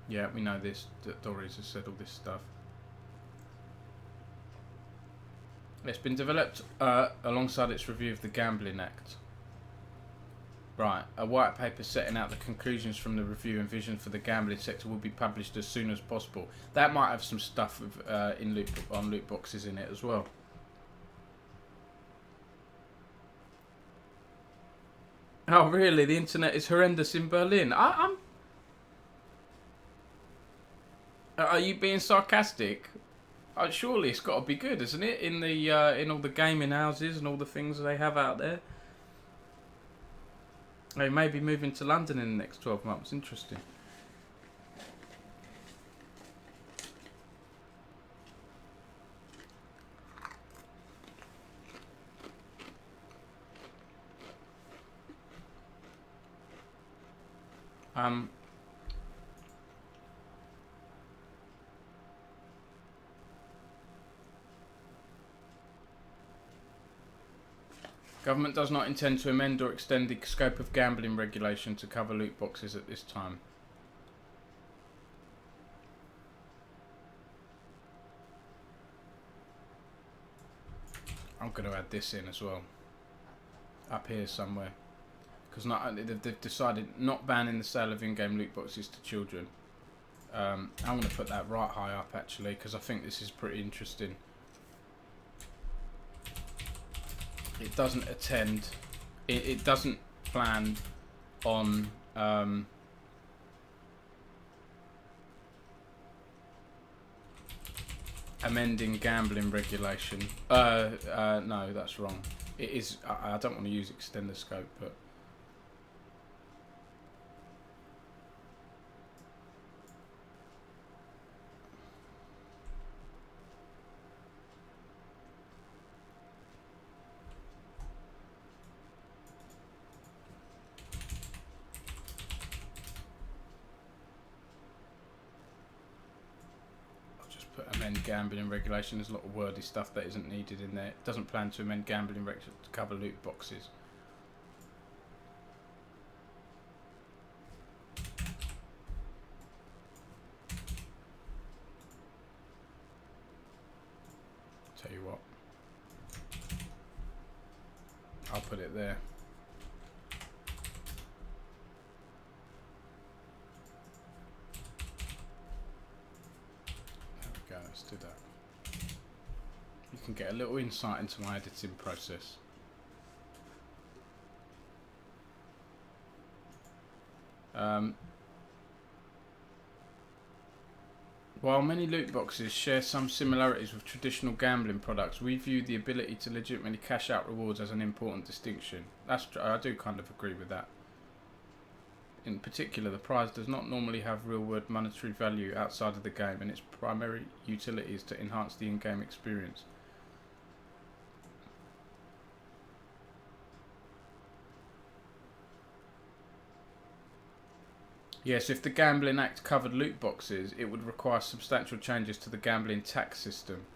S1: Yeah, we know this. That Doris has said all this stuff. It's been developed alongside its review of the Gambling Act. Right, a white paper setting out the conclusions from the review and vision for the gambling sector will be published as soon as possible. That might have some stuff with, on loot boxes in it as well. Oh really? The internet is horrendous in Berlin. I'm. Are you being sarcastic? Surely it's got to be good, isn't it? In the in all the gaming houses and all the things they have out there. They may be moving to London in the next 12 months. Interesting. Government does not intend to amend or extend the scope of gambling regulation to cover loot boxes at this time. I'm going to add this in as well. Up here somewhere. Because they've decided not banning the sale of in-game loot boxes to children. I'm going to put that right high up actually, because I think this is pretty interesting. It doesn't attend. It doesn't plan on amending gambling regulation. No, that's wrong. It is. I don't want to use extender scope, but. Amend gambling regulation. There's a lot of wordy stuff that isn't needed in there. It doesn't plan to amend gambling regulation to cover loot boxes. Tell you what, I'll put it there. Let's do that. You can get a little insight into my editing process. While many loot boxes share some similarities with traditional gambling products, we view the ability to legitimately cash out rewards as an important distinction. I do kind of agree with that. In particular, the prize does not normally have real-world monetary value outside of the game, and its primary utility is to enhance the in-game experience. Yes, if the Gambling Act covered loot boxes, it would require substantial changes to the gambling tax system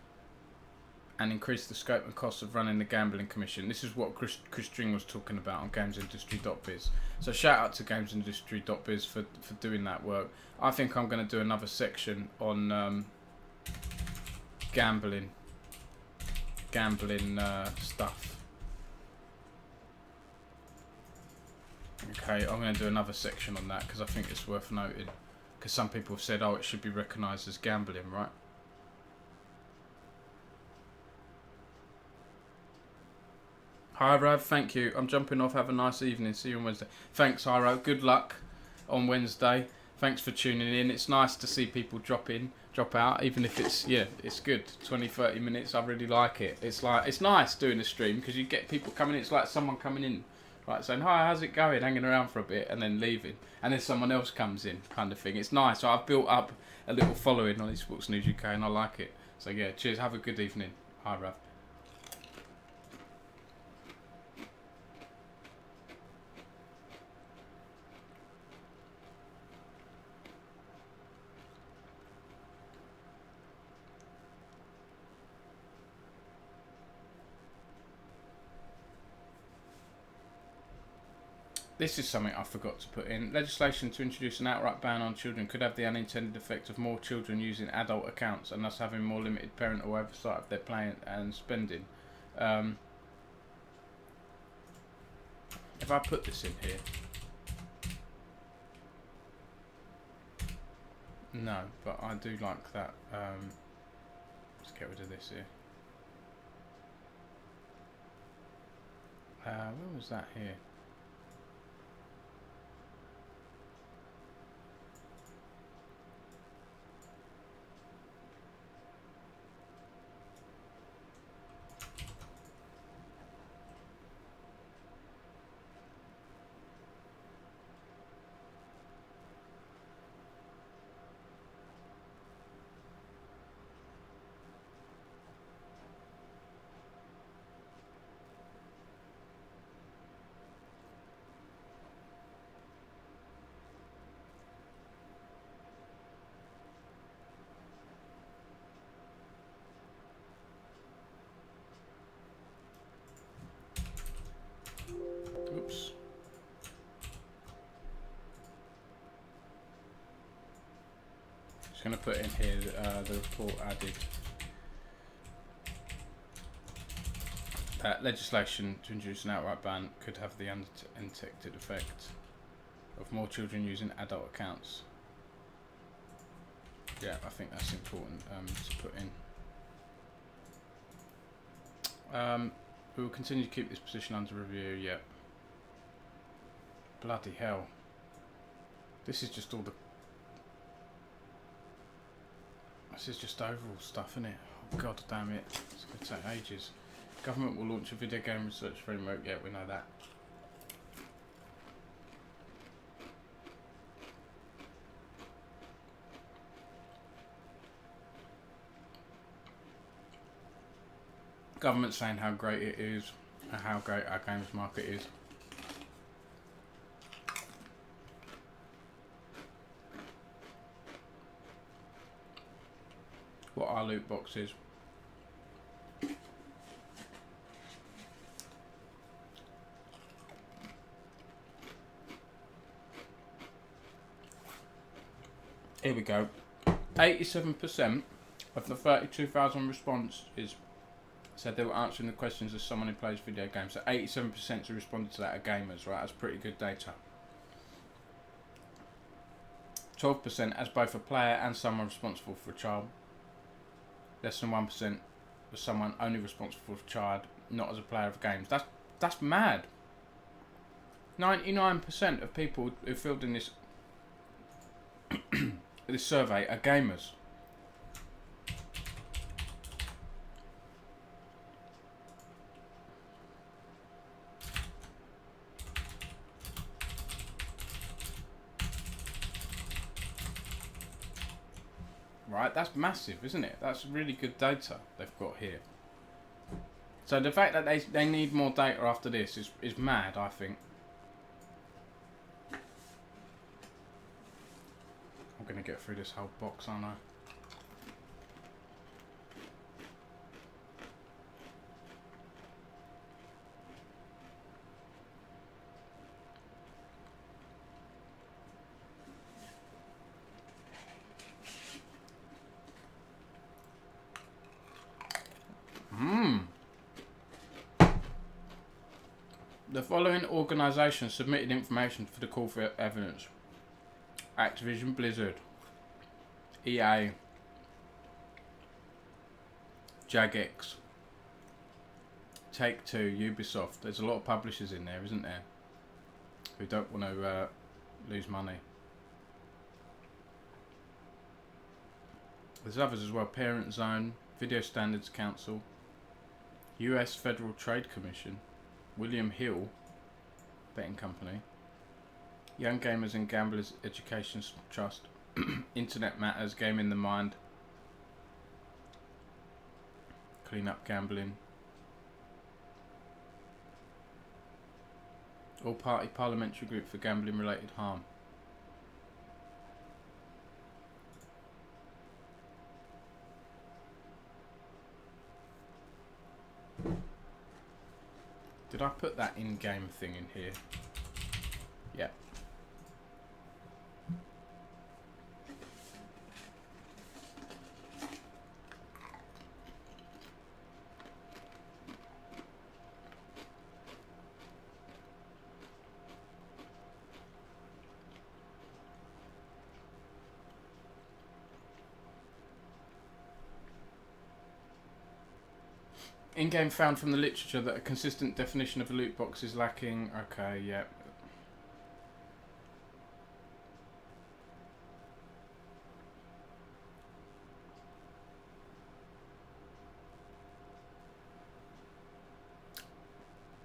S1: and increase the scope and cost of running the Gambling Commission. This is what Chris String was talking about on GamesIndustry.biz. So shout out to GamesIndustry.biz for doing that work. I think I'm going to do another section on gambling stuff. Okay, I'm going to do another section on that because I think it's worth noting. Because some people have said, oh, it should be recognised as gambling, right? Hi, Rav. Thank you. I'm jumping off. Have a nice evening. See you on Wednesday. Thanks, Hyro. Good luck on Wednesday. Thanks for tuning in. It's nice to see people drop in, drop out, even if it's, yeah, it's good. 20, 30 minutes, I really like it. It's nice doing a stream because you get people coming in. It's like someone coming in, right, saying, hi, how's it going? Hanging around for a bit and then leaving. And then someone else comes in, kind of thing. It's nice. So I've built up a little following on Esports News UK and I like it. So yeah, cheers. Have a good evening. Hi, Rav. This is something I forgot to put in. Legislation to introduce an outright ban on children could have the unintended effect of more children using adult accounts and thus having more limited parental oversight of their playing and spending. If I put this in here... No, but I do like that. Let's get rid of this here. Where was that here? Oops. Just going to put in here the report added that legislation to introduce an outright ban could have the unintended effect of more children using adult accounts. Yeah, I think that's important to put in. We will continue to keep this position under review. Yep. Bloody hell. This is just all the... This is just overall stuff, isn't it? Oh, God damn it. It's going to take ages. Government will launch a video game research framework. Yeah, we know that. Government saying how great it is and how great our games market is. What our loot box is. Here we go. 87% of the 32,000 responses said they were answering the questions as someone who plays video games. So 87% who responded to that are gamers, right? That's pretty good data. 12% as both a player and someone responsible for a child. Less than 1% was someone only responsible for a child, not as a player of games. That's mad. 99% of people who filled in this this survey are gamers. Right, that's massive, isn't it? That's really good data they've got here. So the fact that they need more data after this is mad, I think. I'm going to get through this whole box, aren't I? The following organisations submitted information for the call for evidence: Activision Blizzard, EA, Jagex, Take-Two, Ubisoft. There's a lot of publishers in there, isn't there, who don't want to lose money. There's others as well. Parent Zone, Video Standards Council, US Federal Trade Commission, William Hill Betting Company, Young Gamers and Gamblers Education Trust, Internet Matters, Game in the Mind, Clean Up Gambling, All Party Parliamentary Group for Gambling Related Harm. Did I put that in-game thing in here? Yeah. In-game found from the literature that a consistent definition of a loot box is lacking. Okay, yeah.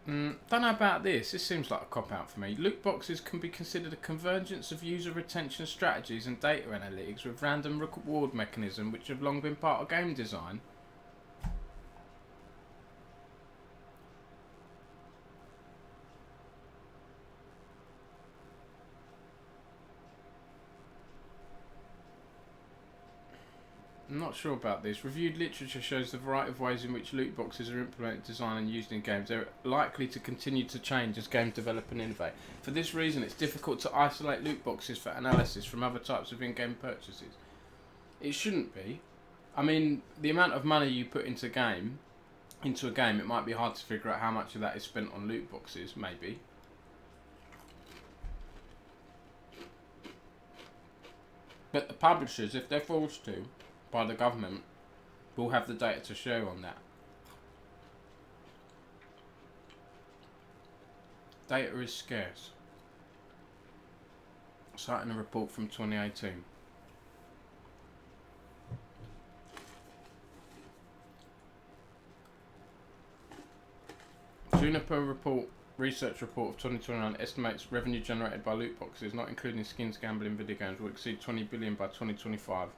S1: Don't know about this. This seems like a cop-out for me. Loot boxes can be considered a convergence of user retention strategies and data analytics with random reward mechanism which have long been part of game design. I'm not sure about this. Reviewed literature shows the variety of ways in which loot boxes are implemented, designed and used in games. They're likely to continue to change as games develop and innovate. For this reason, it's difficult to isolate loot boxes for analysis from other types of in-game purchases. It shouldn't be. I mean, the amount of money you put into a game, it might be hard to figure out how much of that is spent on loot boxes, maybe. But the publishers, if they're forced to, by the government, will have the data to show on that. Data is scarce. Citing a report from 2018. Juniper research report of 2029 estimates revenue generated by loot boxes, not including skins gambling video games, will exceed 20 billion by 2025.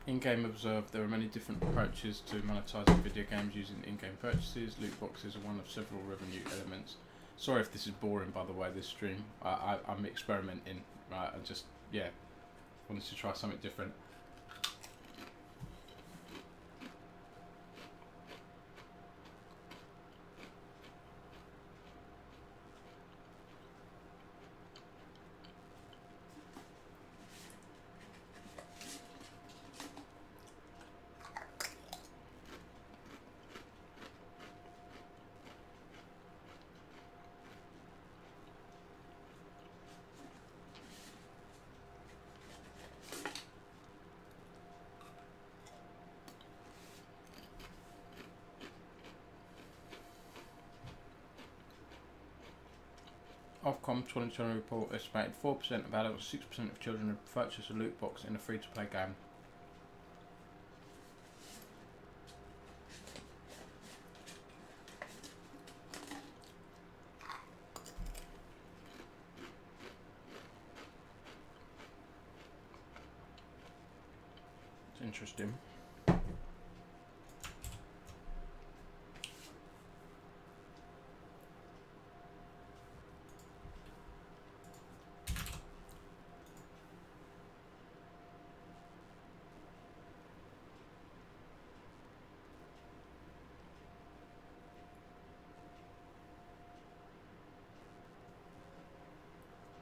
S1: In-game observed, there are many different approaches to monetizing video games using in-game purchases. Loot boxes are one of several revenue elements. Sorry if this is boring, by the way, this stream. I'm experimenting, right? I just, yeah, wanted to try something different. Ofcom 2020 report estimated 4% of adults, 6% of children have purchased a loot box in a free-to-play game. It's interesting.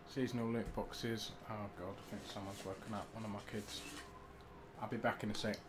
S1: Seasonal loot boxes. Oh god, I think someone's woken up. One of my kids. I'll be back in a sec.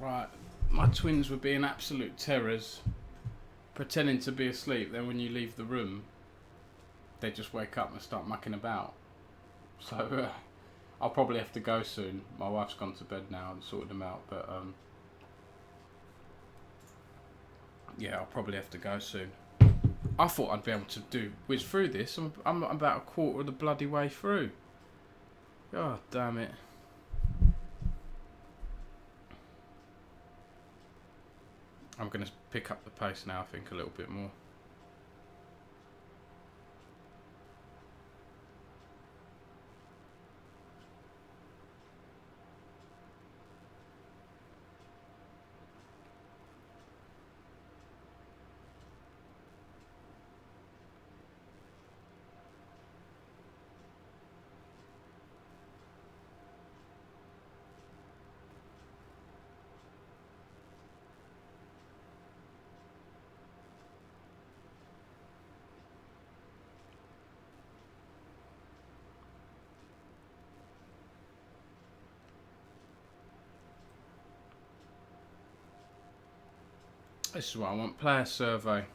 S1: Right, my twins were being absolute terrors, pretending to be asleep. Then when you leave the room, they just wake up and start mucking about. So I'll probably have to go soon. My wife's gone to bed now and sorted them out, but yeah, I'll probably have to go soon. I thought I'd be able to whiz through this. I'm about a quarter of the bloody way through. God damn it. I'm going to pick up the pace now, I think, a little bit more. This is what I want, player survey.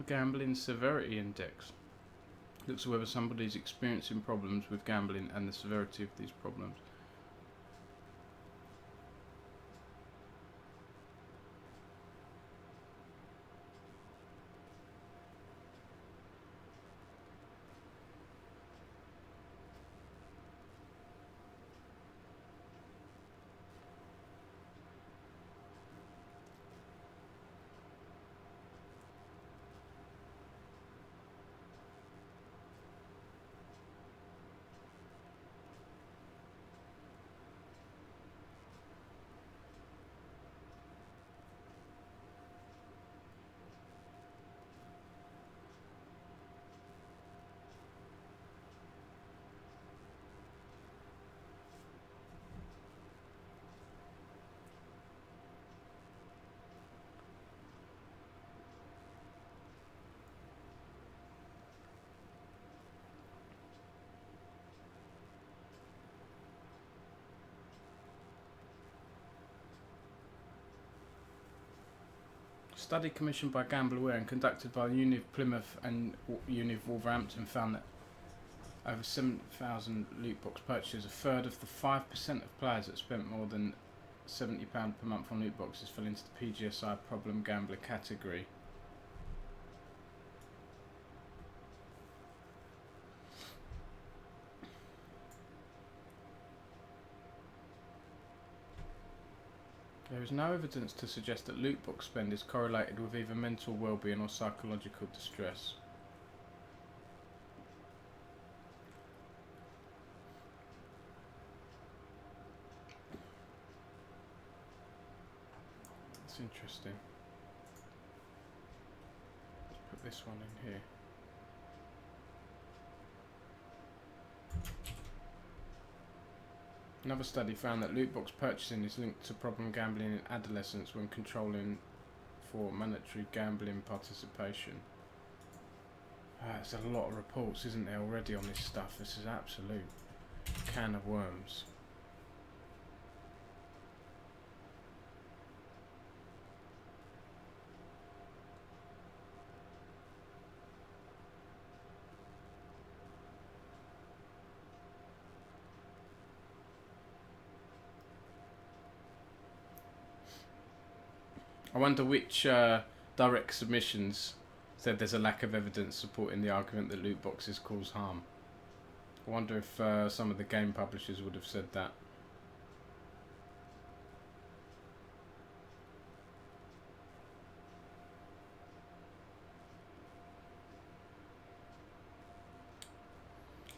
S1: Gambling Severity Index. Looks at whether somebody is experiencing problems with gambling and the severity of these problems. Study commissioned by GambleAware and conducted by Uni of Plymouth and Uni of Wolverhampton found that over 7,000 loot box purchases, a third of the 5% of players that spent more than £70 per month on loot boxes fell into the PGSI problem gambler category. There is no evidence to suggest that loot box spend is correlated with either mental well-being or psychological distress. That's interesting. Let's put this one in here. Another study found that loot box purchasing is linked to problem gambling in adolescents when controlling for mandatory gambling participation. There's a lot of reports, isn't there, already on this stuff? This is absolute can of worms. I wonder which direct submissions said there's a lack of evidence supporting the argument that loot boxes cause harm. I wonder if some of the game publishers would have said that.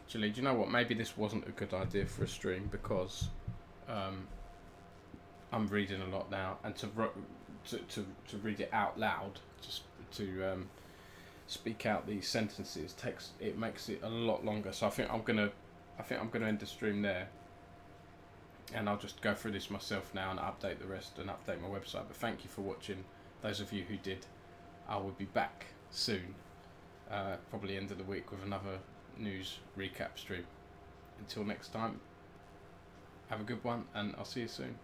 S1: Actually, do you know what? Maybe this wasn't a good idea for a stream because I'm reading a lot now, and to read it out loud, just to speak out these sentences, it makes it a lot longer. So I think I'm gonna end the stream there, and I'll just go through this myself now and update the rest and update my website. But thank you for watching. Those of you who did, I will be back soon, probably end of the week with another news recap stream. Until next time, have a good one, and I'll see you soon.